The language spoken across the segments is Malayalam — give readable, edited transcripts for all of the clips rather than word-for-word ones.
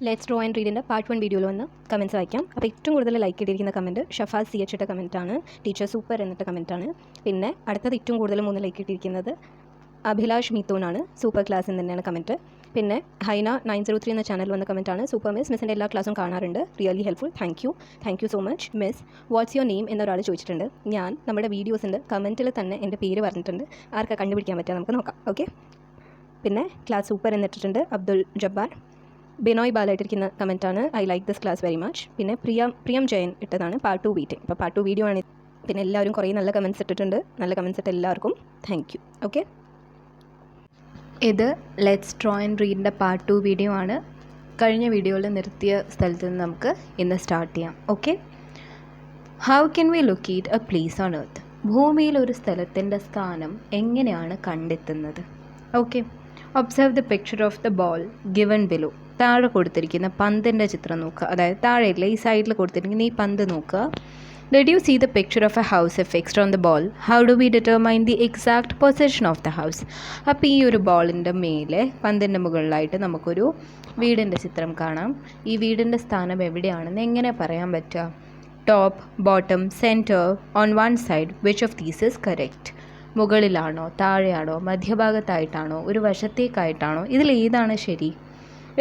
ലെറ്റ്സ് ഡ്രോ ആൻഡ് റീഡിൻ്റെ പാർട്ട് 1 വീഡിയോയിൽ വന്ന് കമൻറ്റ്സ് വായിക്കാം. അപ്പോൾ ഏറ്റവും കൂടുതൽ ലൈക്ക് ചെയ്തിരിക്കുന്ന കമൻറ്റ് ഷഫാസ് സി എച്ച് ഇട്ട കമൻറ്റാണ്. ടീച്ചർ സൂപ്പർ എന്നിട്ട് കമൻറ്റാണ്. പിന്നെ അടുത്തത് ഏറ്റവും കൂടുതൽ 3 ലൈക്ക് ഇട്ടിരിക്കുന്നത് അഭിലാഷ് മിഥുനാണ്. സൂപ്പർ ക്ലാസ് എന്ന് തന്നെയാണ് കമൻറ്റ്. പിന്നെ ഹൈന 903 എന്ന ചാനൽ വന്ന കമൻറ്റാണ്. സൂപ്പർ മിസ്, മിസ്സിൻ്റെ എല്ലാ ക്ലാസ്സും കാണാറുണ്ട്, really helpful, thank you so much miss. What's your name എന്നൊരാൾ ചോദിച്ചിട്ടുണ്ട്. ഞാൻ നമ്മുടെ വീഡിയോസിൻ്റെ കമൻറ്റിൽ തന്നെ എൻ്റെ പേര് പറഞ്ഞിട്ടുണ്ട്. ആർക്കാ കണ്ടുപിടിക്കാൻ പറ്റുക നമുക്ക് നോക്കാം. ഓക്കെ. പിന്നെ ക്ലാസ് സൂപ്പർ എന്നിട്ടിട്ടുണ്ട് അബ്ദുൾ ജബ്ബാർ. ബിനോയ് ബാലായിട്ടിരിക്കുന്ന കമൻറ്റാണ്. I like this class very much. പിന്നെ പ്രിയം ജയൻ ഇട്ടതാണ് പാർട്ട് 2 വീഡിയോ. ഇപ്പോൾ പാർട്ട് 2 വീഡിയോ ആണ്. പിന്നെ എല്ലാവരും കുറേ നല്ല കമൻറ്റ്സ് ഇട്ടിട്ടുണ്ട്. നല്ല കമൻറ്റ്സ് ഇട്ട് എല്ലാവർക്കും താങ്ക് യു. ഓക്കെ, ഇത് ലെറ്റ്സ് ഡ്രോ ആൻഡ് റീഡിൻ്റെ പാർട്ട് 2 വീഡിയോ ആണ്. കഴിഞ്ഞ വീഡിയോയിൽ നിർത്തിയ സ്ഥലത്ത് നിന്ന് നമുക്ക് ഇന്ന് സ്റ്റാർട്ട് ചെയ്യാം. Okay. How can we locate A place on earth? ഭൂമിയിൽ ഒരു സ്ഥലത്തിൻ്റെ സ്ഥാനം എങ്ങനെയാണ് കണ്ടെത്തുന്നത്? Okay. Observe the picture of the ball given below. താഴെ കൊടുത്തിരിക്കുന്ന പന്തിൻ്റെ ചിത്രം നോക്കുക. അതായത് താഴെയില്ല, ഈ സൈഡിൽ കൊടുത്തിരിക്കുന്ന ഈ പന്ത് നോക്കുക. Did you see the picture of a house fixed on the ball? How do we determine the exact position of the house? അപ്പോൾ ഈ ഒരു ബോളിൻ്റെ മേലെ പന്തിൻ്റെ മുകളിലായിട്ട് നമുക്കൊരു വീടിൻ്റെ ചിത്രം കാണാം. ഈ വീടിൻ്റെ സ്ഥാനം എവിടെയാണെന്ന് എങ്ങനെ പറയാൻ പറ്റുക? Top, bottom, centre, on one side, which of these is correct? മുകളിലാണോ, താഴെയാണോ, മധ്യഭാഗത്തായിട്ടാണോ, ഒരു വശത്തേക്കായിട്ടാണോ? ഇതിൽ ഏതാണ് ശരി?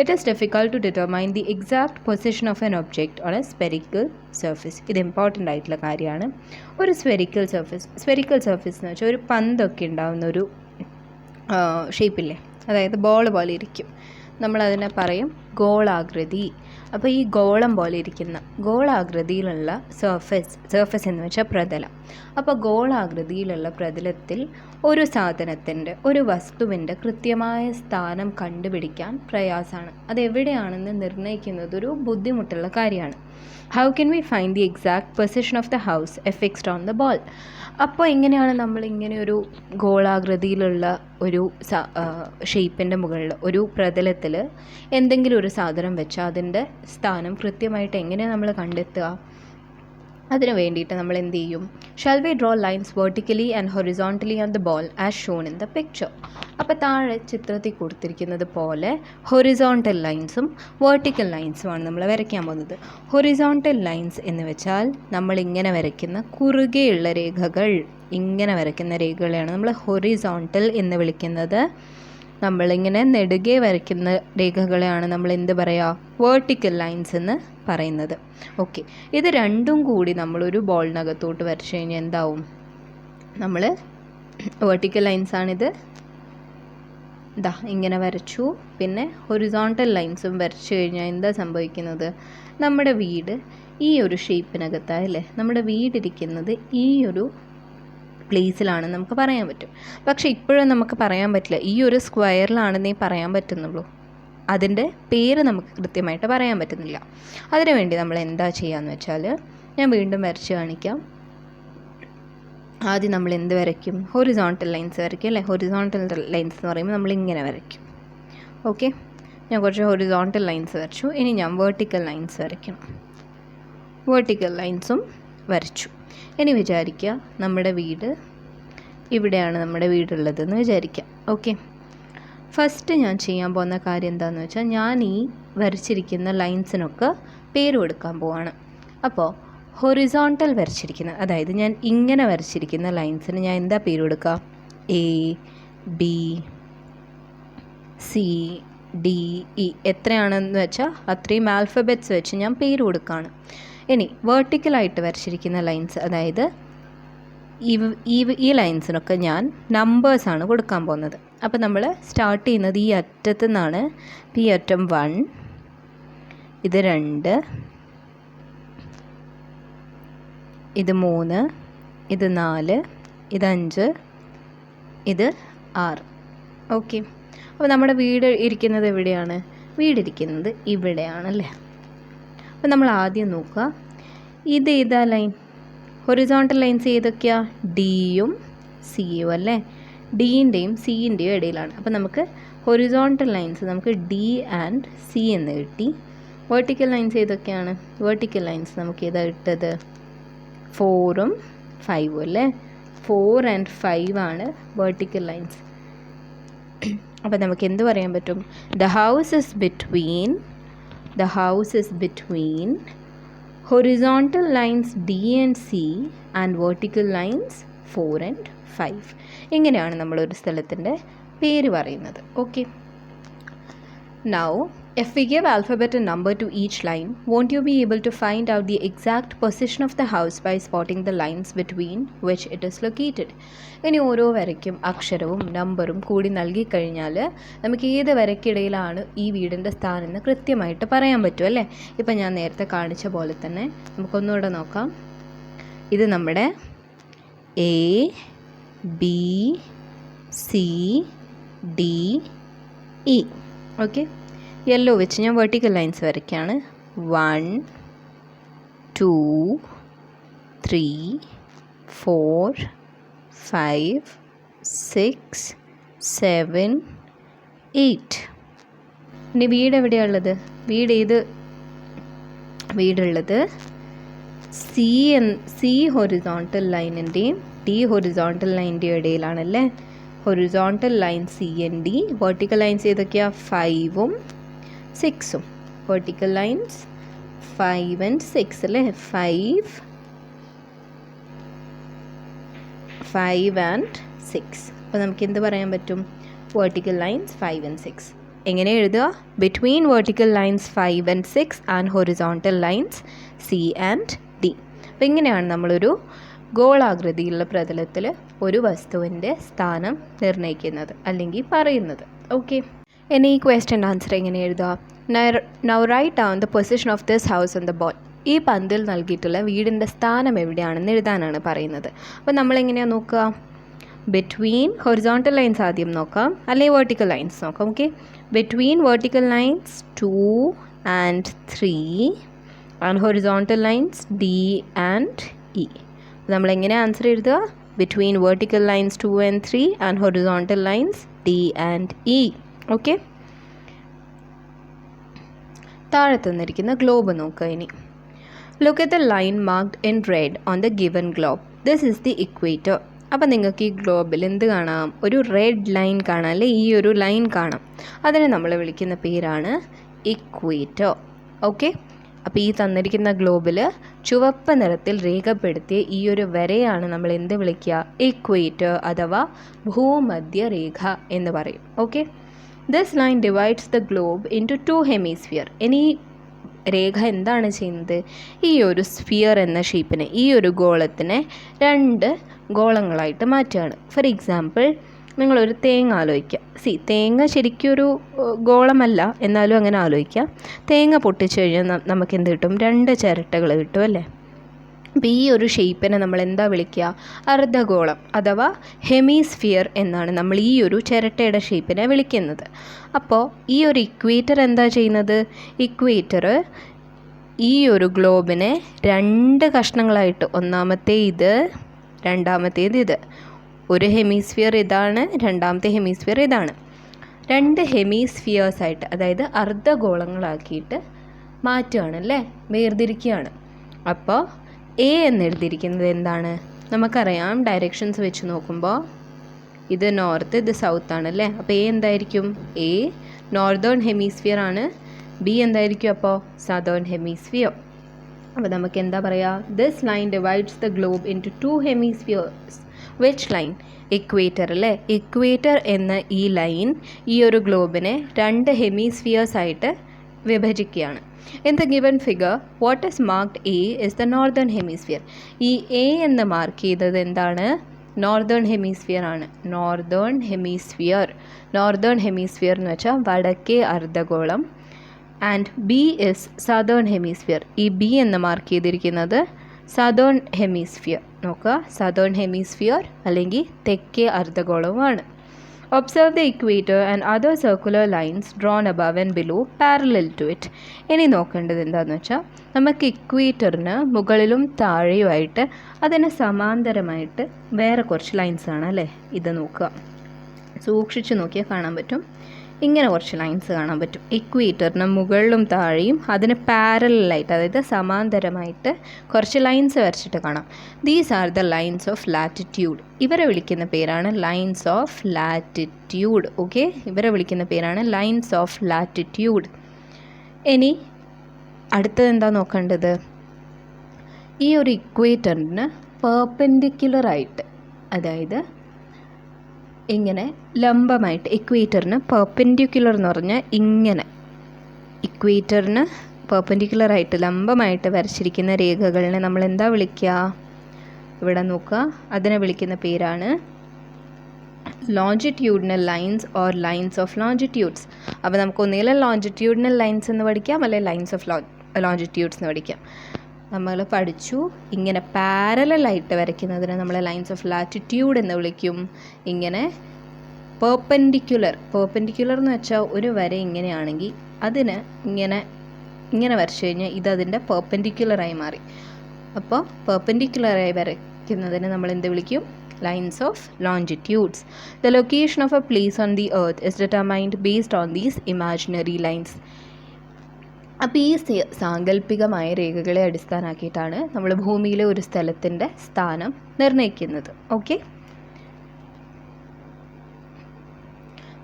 It is difficult to determine the exact position of an object on a spherical surface. ഇത് ഇമ്പോർട്ടൻ്റ് ആയിട്ടുള്ള കാര്യമാണ്. ഒരു സ്ഫെറിക്കൽ സർഫേസ് എന്ന് വെച്ചാൽ ഒരു പന്തൊക്കെ ഉണ്ടാകുന്ന ഒരു ഷേപ്പില്ലേ, അതായത് ബോൾ പോലെ ഇരിക്കും. നമ്മളതിനെ പറയും ഗോളാകൃതി. അപ്പോൾ ഈ ഗോളം പോലെ ഇരിക്കുന്ന ഗോളാകൃതിയിലുള്ള സർഫസ് എന്ന് വെച്ചാൽ പ്രതലം. അപ്പോൾ ഗോളാകൃതിയിലുള്ള പ്രതലത്തിൽ ഒരു സാധനത്തിൻ്റെ, ഒരു വസ്തുവിൻ്റെ കൃത്യമായ സ്ഥാനം കണ്ടുപിടിക്കാൻ പ്രയാസമാണ്. അതെവിടെയാണെന്ന് നിർണ്ണയിക്കുന്നത് ഒരു ബുദ്ധിമുട്ടുള്ള കാര്യമാണ്. How can we find the exact position of the house fixed on the ball? അപ്പോൾ എങ്ങനെയാണ് നമ്മളിങ്ങനെ ഒരു ഗോളാകൃതിയിലുള്ള ഒരു ഷേപ്പിൻ്റെ മുകളിൽ ഒരു പ്രതലത്തിൽ എന്തെങ്കിലും ഒരു സാധനം വെച്ചാൽ അതിൻ്റെ സ്ഥാനം കൃത്യമായിട്ട് എങ്ങനെയാണ് നമ്മൾ കണ്ടെത്തുക? അതിനു വേണ്ടിയിട്ട് നമ്മൾ എന്ത് ചെയ്യും? Shall we draw lines vertically and horizontally on the ball as shown in the picture? അപ്പോൾ താഴെ ചിത്രത്തിൽ കൊടുത്തിരിക്കുന്നത് പോലെ ഹൊറിസോണ്ടൽ ലൈൻസും വെർട്ടിക്കൽ ലൈൻസുമാണ് നമ്മൾ വരയ്ക്കാൻ പോകുന്നത്. ഹൊറിസോണ്ടൽ ലൈൻസ് എന്ന് വെച്ചാൽ നമ്മളിങ്ങനെ വരയ്ക്കുന്ന കുറുകെയുള്ള രേഖകൾ, ഇങ്ങനെ വരയ്ക്കുന്ന രേഖകളെയാണ് നമ്മൾ ഹൊറിസോണ്ടൽ എന്ന് വിളിക്കുന്നത്. നമ്മളിങ്ങനെ നെടുകെ വരയ്ക്കുന്ന രേഖകളെയാണ് നമ്മൾ എന്ത് പറയുക? വെർട്ടിക്കൽ ലൈൻസ് എന്ന് പറയുന്നത്. ഓക്കെ. ഇത് രണ്ടും കൂടി നമ്മളൊരു ബോളിനകത്തോട്ട് വരച്ച് കഴിഞ്ഞാൽ എന്താവും? നമ്മൾ വെർട്ടിക്കൽ ലൈൻസാണിത്, ഇതാ ഇങ്ങനെ വരച്ചു. പിന്നെ ഹൊറിസോണ്ടൽ ലൈൻസും വരച്ചു കഴിഞ്ഞാൽ എന്താ സംഭവിക്കുന്നത്? നമ്മുടെ വീട് ഈ ഒരു ഷേപ്പിനകത്തായല്ലേ, നമ്മുടെ വീടിരിക്കുന്നത് ഈ ഒരു പ്ലേസിലാണെന്ന് നമുക്ക് പറയാൻ പറ്റും. പക്ഷേ ഇപ്പോഴും നമുക്ക് പറയാൻ പറ്റില്ല ഈ ഒരു സ്ക്വയറിലാണെന്നേ പറയാൻ പറ്റുന്നുള്ളൂ. അതിൻ്റെ പേര് നമുക്ക് കൃത്യമായിട്ട് പറയാൻ പറ്റുന്നില്ല. അതിനുവേണ്ടി നമ്മൾ എന്താ ചെയ്യുകയെന്ന് വെച്ചാൽ, ഞാൻ വീണ്ടും വരച്ച് കാണിക്കാം. ആദ്യം നമ്മൾ എന്ത് വരയ്ക്കും? ഹൊറിസോണ്ടൽ ലൈൻസ് വരയ്ക്കും അല്ലേ. ഹൊറിസോണ്ടൽ ലൈൻസ് എന്ന് പറയുമ്പോൾ നമ്മളിങ്ങനെ വരയ്ക്കും. ഓക്കെ. ഞാൻ കുറച്ച് ഹൊറിസോണ്ടൽ ലൈൻസ് വരച്ചു. ഇനി ഞാൻ വെർട്ടിക്കൽ ലൈൻസ് വരയ്ക്കണം. വെർട്ടിക്കൽ ലൈൻസും വരച്ചു. ഇനി വിചാരിക്കുക നമ്മുടെ വീട് ഇവിടെയാണ് നമ്മുടെ വീടുള്ളതെന്ന് വിചാരിക്കുക. ഓക്കെ. ഫസ്റ്റ് ഞാൻ ചെയ്യാൻ പോകുന്ന കാര്യം എന്താണെന്ന് വെച്ചാൽ, ഞാൻ ഈ വരച്ചിരിക്കുന്ന ലൈൻസിനൊക്കെ പേര് കൊടുക്കാൻ പോവാണ്. അപ്പോൾ ഹൊറിസോണ്ടൽ വരച്ചിരിക്കുന്ന, അതായത് ഞാൻ ഇങ്ങനെ വരച്ചിരിക്കുന്ന ലൈൻസിന് ഞാൻ എന്താ പേര് കൊടുക്കുക? A, B, C, D, E എത്രയാണെന്ന് വെച്ചാൽ അത്രയും ആൽഫബറ്റ്സ് വെച്ച് ഞാൻ പേര് കൊടുക്കുകയാണ്. ഇനി വെർട്ടിക്കലായിട്ട് വരച്ചിരിക്കുന്ന ലൈൻസ്, അതായത് ഈ ലൈൻസിനൊക്കെ ഞാൻ നമ്പേഴ്സാണ് കൊടുക്കാൻ പോകുന്നത്. അപ്പോൾ നമ്മൾ സ്റ്റാർട്ട് ചെയ്യുന്നത് ഈ അറ്റത്തു നിന്നാണ്. ഈ അറ്റം 1, ഇത് 2, ഇത് 3, ഇത് 4, ഇത് 5, ഇത് 6. ഓക്കെ. അപ്പോൾ നമ്മുടെ വീട് ഇരിക്കുന്നത് എവിടെയാണ്? വീടിരിക്കുന്നത് ഇവിടെയാണല്ലേ. അപ്പോൾ നമ്മൾ ആദ്യം നോക്കുക, ഇത് ഏതാ ലൈൻ? ഹൊറിസോണ്ടൽ ലൈൻസ് ഏതൊക്കെയാണ്? ഡിയും സിയും അല്ലേ. ഡിൻ്റെയും സിൻ്റെയും ഇടയിലാണ്. അപ്പോൾ നമുക്ക് ഹൊറിസോണ്ടൽ ലൈൻസ് നമുക്ക് ഡി ആൻഡ് സി എന്ന് കിട്ടി. വെർട്ടിക്കൽ ലൈൻസ് ഏതൊക്കെയാണ്? വെർട്ടിക്കൽ ലൈൻസ് നമുക്ക് ഏതാ ഇട്ടത്? 4ഉം 5ഉം അല്ലേ. 4 and 5 ആണ് വെർട്ടിക്കൽ ലൈൻസ്. അപ്പോൾ നമുക്ക് എന്ത് പറയാൻ പറ്റും? The house is between The house is between horizontal lines D and C and vertical lines 4 and 5. ഇങ്ങനെയാണ് നമ്മളൊരു സ്ഥലത്തിൻ്റെ പേര് പറയുന്നത്. Okay. Now, if we give alphabet and number to each line, won't you be able to find out the exact position of the house by spotting the lines between which it is located? ഇനി ഓരോ വരയ്ക്കും അക്ഷരവും നമ്പറും കൂടി നൽകിക്കഴിഞ്ഞാൽ നമുക്ക് ഏത് വരയ്ക്കിടയിലാണ് ഈ വീടിൻ്റെ സ്ഥാനം എന്ന് കൃത്യമായിട്ട് പറയാൻ പറ്റും അല്ലേ? ഇപ്പം ഞാൻ നേരത്തെ കാണിച്ച പോലെ തന്നെ നമുക്കൊന്നുകൂടെ നോക്കാം. ഇത് നമ്മുടെ A, B, C, D, E. Okay. Yellow വെച്ച് ഞാൻ വെർട്ടിക്കൽ ലൈൻസ് വരയ്ക്കുകയാണ്. 1, 2, 3, 4, 5, 6, 7, 8. ഇനി വീട് എവിടെയാണുള്ളത്? വീടുള്ളത് സി ഹൊറിസോണ്ടൽ ലൈനിൻ്റെയും ഡി ഹൊറിസോണ്ടൽ ലൈനിൻ്റെയും ഇടയിലാണല്ലേ? Horizontal line C and D, vertical lines ഏതൊക്കെയാണ്? 5ഉം 6ഉം. വെർട്ടിക്കൽ ലൈൻസ് 5 and 6 അല്ലേ? 5 and 6. അപ്പോൾ നമുക്ക് എന്ത് പറയാൻ പറ്റും? Vertical lines 5 and 6. എങ്ങനെ എഴുതുക? Between vertical lines 5 and 6 and horizontal lines C and D. അപ്പോൾ ഇങ്ങനെയാണ് നമ്മളൊരു ഗോളാകൃതിയിലുള്ള പ്രതലത്തിൽ ഒരു വസ്തുവിൻ്റെ സ്ഥാനം നിർണ്ണയിക്കുന്നത് അല്ലെങ്കിൽ പറയുന്നത്. ഓക്കെ. ഇനി ഈ ക്വസ്റ്റ്യൻ ആൻസർ എങ്ങനെ എഴുതുക? Now write down the position of this house on the ball. ഈ പന്തിൽ നൽകിയിട്ടുള്ള വീടിൻ്റെ സ്ഥാനം എവിടെയാണെന്ന് എഴുതാനാണ് പറയുന്നത്. അപ്പോൾ നമ്മളെങ്ങനെയാണ് നോക്കുക? ബിറ്റ്വീൻ ഹൊറിസോണ്ടൽ ലൈൻസ് ആദ്യം നോക്കാം, അല്ലെങ്കിൽ വെർട്ടിക്കൽ ലൈൻസ് നോക്കാം. Okay. Between vertical lines 2 and 3 and horizontal lines D and E. നമ്മളെങ്ങനെ ആൻസർ എഴുതുക? Between vertical lines 2 and 3 and horizontal lines D and E. Okay. താഴെ തന്നിരിക്കുന്ന ഗ്ലോബ് നോക്കുക. ഇനി look at the line marked in red on the given globe. This is the equator. അപ്പോൾ നിങ്ങൾക്ക് ഈ ഗ്ലോബിൽ എന്ത് കാണാം? ഒരു റെഡ് ലൈൻ കാണാം അല്ലേ? ഈ ഒരു ലൈൻ കാണാം. അതിനെ നമ്മൾ വിളിക്കുന്ന പേരാണ് ഇക്വേറ്റർ. ഓക്കെ. അപ്പോൾ ഈ തന്നിരിക്കുന്ന ഗ്ലോബിൽ ചുവപ്പ് നിറത്തിൽ രേഖപ്പെടുത്തിയ ഈ ഒരു വരയാണ് നമ്മൾ എന്ത് വിളിക്കുക? ഇക്വേറ്റർ അഥവാ ഭൂമധ്യരേഖ എന്ന് പറയും. Okay. This line divides the globe into 2 hemisphere. ഇനി രേഖ എന്താണ് ചെയ്യുന്നത്? ഈ ഒരു സ്ഫിയർ എന്ന ഷേപ്പിനെ, ഈ ഒരു ഗോളത്തിനെ 2 ഗോളങ്ങളായിട്ട് മാറ്റുകയാണ്. ഫോർ എക്സാമ്പിൾ, നിങ്ങളൊരു തേങ്ങ ആലോചിക്കുക. തേങ്ങ ശരിക്കും ഒരു ഗോളമല്ല, എന്നാലും അങ്ങനെ ആലോചിക്കുക. തേങ്ങ പൊട്ടിച്ചു കഴിഞ്ഞാൽ നമുക്ക് എന്ത് കിട്ടും? 2 ചിരട്ടകൾ കിട്ടും അല്ലേ? അപ്പോൾ ഈ ഒരു ഷേപ്പിനെ നമ്മൾ എന്താ വിളിക്കുക? അർദ്ധഗോളം അഥവാ ഹെമിസ്ഫിയർ എന്നാണ് നമ്മൾ ഈ ഒരു ചിരട്ടയുടെ ഷേപ്പിനെ വിളിക്കുന്നത്. അപ്പോൾ ഈ ഒരു ഇക്വേറ്റർ എന്താ ചെയ്യുന്നത്? ഇക്വേറ്റർ ഈ ഒരു ഗ്ലോബിനെ 2 കഷ്ണങ്ങളായിട്ട്, ഒന്നാമത്തെ ഇത്, രണ്ടാമത്തേത് ഇത്. ഒരു ഹെമിസ്ഫിയർ ഇതാണ്, രണ്ടാമത്തെ ഹെമിസ്ഫിയർ ഇതാണ്. 2 ഹെമിസ്ഫിയേഴ്സായിട്ട്, അതായത് അർദ്ധഗോളങ്ങളാക്കിയിട്ട് മാറ്റുകയാണ് അല്ലേ? വേർതിരിക്കുകയാണ്. അപ്പോൾ എ എന്നെഴുതിയിരിക്കുന്നത് എന്താണ്? നമുക്കറിയാം, ഡയറക്ഷൻസ് വെച്ച് നോക്കുമ്പോൾ ഇത് നോർത്ത്, ഇത് സൗത്ത് ആണല്ലേ? അപ്പോൾ എ എന്തായിരിക്കും? എ നോർത്തേൺ ഹെമിസ്ഫിയർ ആണ്. ബി എന്തായിരിക്കും അപ്പോൾ? Southern hemisphere. അപ്പോൾ നമുക്ക് എന്താ പറയുക? This line divides the globe into 2 hemispheres. Which line? Equator അല്ലേ? ഇക്വേറ്റർ എന്ന ഈ ലൈൻ ഈ ഒരു ഗ്ലോബിനെ 2 ഹെമിസ്ഫിയേഴ്സായിട്ട് വിഭജിക്കുകയാണ്. In the given figure, what is marked A is the northern hemisphere. ഈ A എന്ന് മാർക്ക് ചെയ്തത് എന്താണ്? നോർത്തേൺ ഹെമിസ്ഫിയർ ആണ്. നോർത്തേൺ ഹെമിസ്ഫിയർ എന്ന് വെച്ചാൽ വടക്കേ അർദ്ധഗോളം. And B is southern hemisphere. ഈ ബി എന്ന് മാർക്ക് ചെയ്തിരിക്കുന്നത് സദേൺ ഹെമിസ്ഫിയർ. നോക്കുക, സദേൺ ഹെമിസ്ഫിയർ അല്ലെങ്കിൽ തെക്കേ അർദ്ധഗോളവുമാണ്. Observe the equator and other circular lines drawn above and below parallel to it. ഇനി നോക്കേണ്ടത് എന്താണെന്ന് വെച്ചാൽ, നമുക്ക് ഇക്വേറ്ററിന് മുകളിലും താഴെയുമായിട്ട് അതിന് സമാന്തരമായിട്ട് വേറെ കുറച്ച് ലൈൻസ് ആണ് അല്ലേ? ഇത് നോക്കുക, സൂക്ഷിച്ച് നോക്കിയാൽ കാണാൻ പറ്റും. ഇങ്ങനെ കുറച്ച് ലൈൻസ് കാണാൻ പറ്റും. ഇക്വേറ്ററിന് മുകളിലും താഴെയും അതിന് പാരലായിട്ട്, അതായത് സമാന്തരമായിട്ട് കുറച്ച് ലൈൻസ് വരച്ചിട്ട് കാണാം. These are the lines of latitude. ഇവരെ വിളിക്കുന്ന പേരാണ് ലൈൻസ് ഓഫ് ലാറ്റിറ്റ്യൂഡ്. ഓക്കെ, ഇവരെ വിളിക്കുന്ന പേരാണ് ലൈൻസ് ഓഫ് ലാറ്റിറ്റ്യൂഡ്. ഇനി അടുത്തത് എന്താ നോക്കേണ്ടത്? ഈ ഒരു ഇക്വേറ്ററിന് പെർപെൻഡിക്കുലറായിട്ട്, അതായത് ഇങ്ങനെ ലംബമായിട്ട്, ഇക്വേറ്ററിന് പെർപെൻഡിക്കുലർ എന്ന് പറഞ്ഞാൽ ഇങ്ങനെ ഇക്വേറ്ററിന് പെർപെൻഡിക്കുലറായിട്ട് ലംബമായിട്ട് വരച്ചിരിക്കുന്ന രേഖകളിനെ നമ്മൾ എന്താ വിളിക്കുക? ഇവിടെ നോക്കുക, അതിനെ വിളിക്കുന്ന പേരാണ് longitudinal lines or lines of longitudes. അപ്പോൾ നമുക്ക് ഒന്നുകിൽ ലോഞ്ചിറ്റ്യൂഡിനൽ ലൈൻസ് എന്ന് പഠിക്കാം, അല്ലെങ്കിൽ ലൈൻസ് ഓഫ് ലോഞ്ചിറ്റ്യൂഡ്സ് എന്ന് പഠിക്കാം. നമ്മൾ പഠിച്ചു, ഇങ്ങനെ പാരലായിട്ട് വരയ്ക്കുന്നതിന് നമ്മൾ ലൈൻസ് ഓഫ് ലാറ്റിറ്റ്യൂഡ് എന്ന് വിളിക്കും. ഇങ്ങനെ പെർപെൻഡിക്കുലർ എന്ന് വെച്ചാൽ ഒരു വര ഇങ്ങനെയാണെങ്കിൽ അതിന് ഇങ്ങനെ വരച്ചു കഴിഞ്ഞാൽ ഇതതിൻ്റെ പെർപെൻഡിക്കുലറായി മാറി. അപ്പോൾ പെർപെൻഡിക്കുലറായി വരയ്ക്കുന്നതിന് നമ്മൾ എന്ത് വിളിക്കും? Lines of longitudes. The location of A place on the earth is determined based on these imaginary lines. അപ്പോൾ ഈ സാങ്കല്പികമായ രേഖകളെ അടിസ്ഥാനമാക്കിയിട്ടാണ് നമ്മൾ ഭൂമിയിലെ ഒരു സ്ഥലത്തിൻ്റെ സ്ഥാനം നിർണ്ണയിക്കുന്നത്. ഓക്കെ,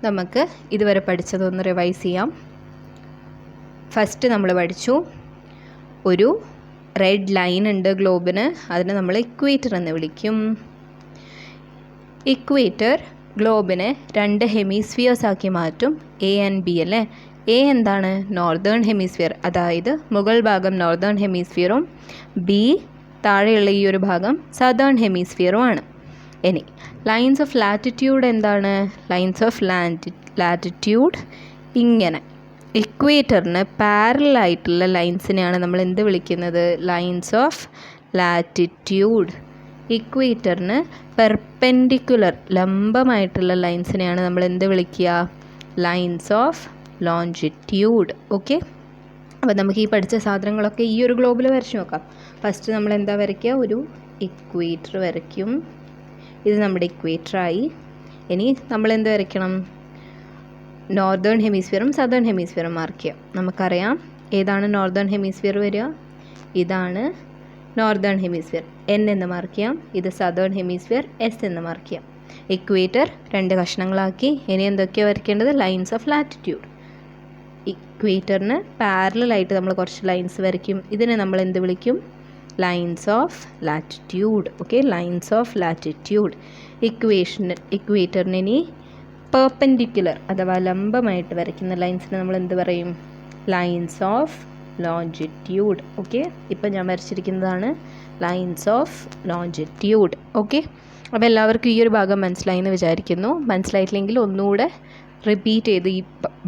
നമുക്ക് ഇതുവരെ പഠിച്ചതൊന്ന് റിവൈസ് ചെയ്യാം. ഫസ്റ്റ് നമ്മൾ പഠിച്ചു, ഒരു റെഡ് ലൈൻ ഉണ്ട് ഗ്ലോബിന്, അതിനെ നമ്മൾ ഇക്വേറ്റർ എന്ന് വിളിക്കും. ഇക്വേറ്റർ ഗ്ലോബിനെ 2 ഹെമിസ്ഫിയേഴ്സ് ആക്കി മാറ്റും, എ ആൻഡ് ബി അല്ലേ. എ എന്താണ്? നോർത്തേൺ ഹെമിസ്ഫിയർ, അതായത് മുകൾ ഭാഗം നോർത്തേൺ ഹെമിസ്ഫിയറും ബി താഴെയുള്ള ഈ ഒരു ഭാഗം സദേൺ ഹെമിസ്ഫിയറുമാണ്. ഇനി ലൈൻസ് ഓഫ് ലാറ്റിറ്റ്യൂഡ് എന്താണ്? ലൈൻസ് ഓഫ് ലാറ്റിറ്റ്യൂഡ് ഇങ്ങനെ ഇക്വേറ്ററിന് പാരലായിട്ടുള്ള ലൈൻസിനെയാണ് നമ്മൾ എന്ത് വിളിക്കുന്നത്? Lines of latitude. ഇക്വേറ്ററിന് പെർപെൻഡിക്കുലർ ലംബമായിട്ടുള്ള ലൈൻസിനെയാണ് നമ്മൾ എന്ത് വിളിക്കുക? Lines of longitude. ഓക്കെ, അപ്പോൾ നമുക്ക് ഈ പഠിച്ച സാധനങ്ങളൊക്കെ ഈ ഒരു ഗ്ലോബിൽ വരച്ച് നോക്കാം. ഫസ്റ്റ് നമ്മൾ എന്താ വരയ്ക്കുക? ഒരു ഇക്വേറ്റർ വരയ്ക്കും. ഇത് നമ്മുടെ ഇക്വേറ്ററായി. ഇനി നമ്മൾ എന്ത് വരയ്ക്കണം? നോർത്തേൺ ഹെമിസ്ഫിയറും സദേൺ ഹെമിസ്ഫിയറും മാർക്ക് ചെയ്യാം. നമുക്കറിയാം ഏതാണ് നോർത്തേൺ ഹെമിസ്ഫിയർ വരിക? ഇതാണ് നോർത്തേൺ ഹെമിസ്ഫിയർ, എൻ എന്ന് മാർക്ക് ചെയ്യാം. ഇത് സദേൺ ഹെമിസ്ഫിയർ, എസ് എന്ന് മാർക്ക് ചെയ്യാം. ഇക്വേറ്റർ 2 കഷ്ണങ്ങളാക്കി. ഇനി എന്തൊക്കെയാണ് വരയ്ക്കേണ്ടത്? Lines of latitude. ഇക്വേറ്ററിന് പാരലായിട്ട് നമ്മൾ കുറച്ച് ലൈൻസ് വരയ്ക്കും. ഇതിനെ നമ്മൾ എന്ത് വിളിക്കും? Lines of latitude. Okay, lines of latitude. ഇക്വേറ്ററിന് ഇനി പെർപെൻഡിക്കുലർ അഥവാ ലംബമായിട്ട് വരയ്ക്കുന്ന ലൈൻസിന് നമ്മൾ എന്ത് പറയും? Lines of longitude. ഓക്കെ, ഇപ്പം ഞാൻ വരച്ചിരിക്കുന്നതാണ് ലൈൻസ് ഓഫ് ലോഞ്ചിറ്റ്യൂഡ്. ഓക്കെ, അപ്പോൾ എല്ലാവർക്കും ഈ ഒരു ഭാഗം മനസ്സിലായി എന്ന് വിചാരിക്കുന്നു. മനസ്സിലായിട്ടില്ലെങ്കിൽ ഒന്നുകൂടെ റിപ്പീറ്റ് ചെയ്ത് ഈ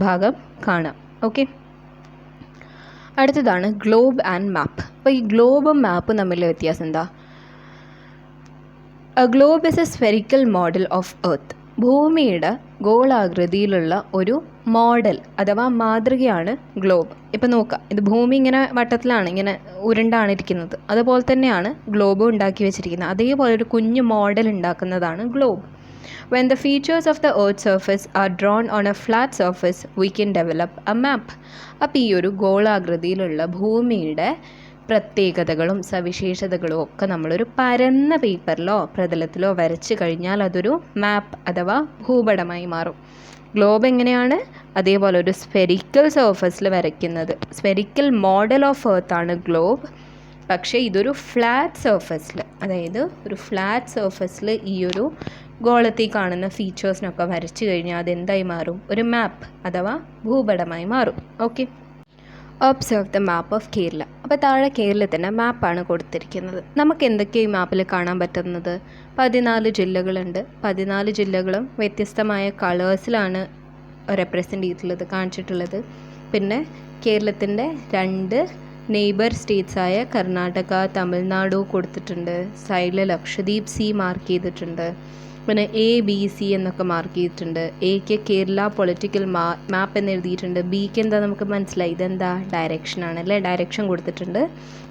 ഭാഗം കാണാം. ഓക്കെ, അടുത്തതാണ് ഗ്ലോബ് ആൻഡ് മാപ്പ്. അപ്പോൾ ഈ ഗ്ലോബും മാപ്പും തമ്മിലുള്ള വ്യത്യാസം എന്താ? A globe is A spherical model of earth. ഭൂമിയുടെ ഗോളാകൃതിയിലുള്ള ഒരു മോഡൽ അഥവാ മാതൃകയാണ് ഗ്ലോബ്. ഇപ്പം നോക്കാം, ഇത് ഭൂമി ഇങ്ങനെ വട്ടത്തിലാണ്, ഇങ്ങനെ ഉരുണ്ടാണ് ഇരിക്കുന്നത്. അതുപോലെ തന്നെയാണ് ഗ്ലോബ് ഉണ്ടാക്കി വെച്ചിരിക്കുന്നത്. അതേപോലെ ഒരു കുഞ്ഞു മോഡൽ ഉണ്ടാക്കുന്നതാണ് globe. When the features of the earth's surface are drawn on a flat surface, we can develop a map. അപ്പോൾ ഈ ഒരു ഗോളാകൃതിയിലുള്ള ഭൂമിയുടെ പ്രത്യേകതകളും സവിശേഷതകളും ഒക്കെ നമ്മളൊരു പരന്ന പേപ്പറിലോ പ്രതലത്തിലോ വരച്ച് കഴിഞ്ഞാൽ അതൊരു മാപ്പ് അഥവാ ഭൂപടമായി മാറും. ഗ്ലോബ് എങ്ങനെയാണ്? അതേപോലെ ഒരു സ്ഫെറിക്കൽ സർഫസിൽ വരയ്ക്കുന്നത്. സ്ഫെറിക്കൽ മോഡൽ ഓഫ് എർത്ത് ആണ് ഗ്ലോബ്. പക്ഷേ ഇതൊരു ഫ്ലാറ്റ് സർഫസിൽ, അതായത് ഒരു ഫ്ലാറ്റ് സർഫസിൽ ഈ ഒരു ഗോളത്തിൽ കാണുന്ന ഫീച്ചേഴ്സിനൊക്കെ വരച്ച് കഴിഞ്ഞാൽ അതെന്തായി മാറും? ഒരു മാപ്പ് അഥവാ ഭൂപടമായി മാറും. Okay, observe the map of Kerala. അപ്പോൾ താഴെ കേരളത്തിൻ്റെ മാപ്പാണ് കൊടുത്തിരിക്കുന്നത്. നമുക്ക് എന്തൊക്കെയാണ് ഈ മാപ്പിൽ കാണാൻ പറ്റുന്നത്? 14 ജില്ലകളുണ്ട്. 14 ജില്ലകളും വ്യത്യസ്തമായ കളേഴ്സിലാണ് റെപ്രസെൻ്റ് ചെയ്തിട്ടുള്ളത്, കാണിച്ചിട്ടുള്ളത്. പിന്നെ കേരളത്തിൻ്റെ 2 നെയ്ബർ സ്റ്റേറ്റ്സായ കർണാടക, തമിഴ്നാടു കൊടുത്തിട്ടുണ്ട്. സൈഡിൽ ലക്ഷദ്വീപ് സീ മാർക്ക് ചെയ്തിട്ടുണ്ട്. പിന്നെ ABC എന്നൊക്കെ മാർക്ക് ചെയ്തിട്ടുണ്ട്. എക്ക് കേരള പൊളിറ്റിക്കൽ മാപ്പ് എന്ന് എഴുതിയിട്ടുണ്ട്. ബിക്ക് എന്താ നമുക്ക് മനസ്സിലായി, ഇതെന്താ? ഡയറക്ഷനാണ് അല്ലേ, ഡയറക്ഷൻ കൊടുത്തിട്ടുണ്ട്.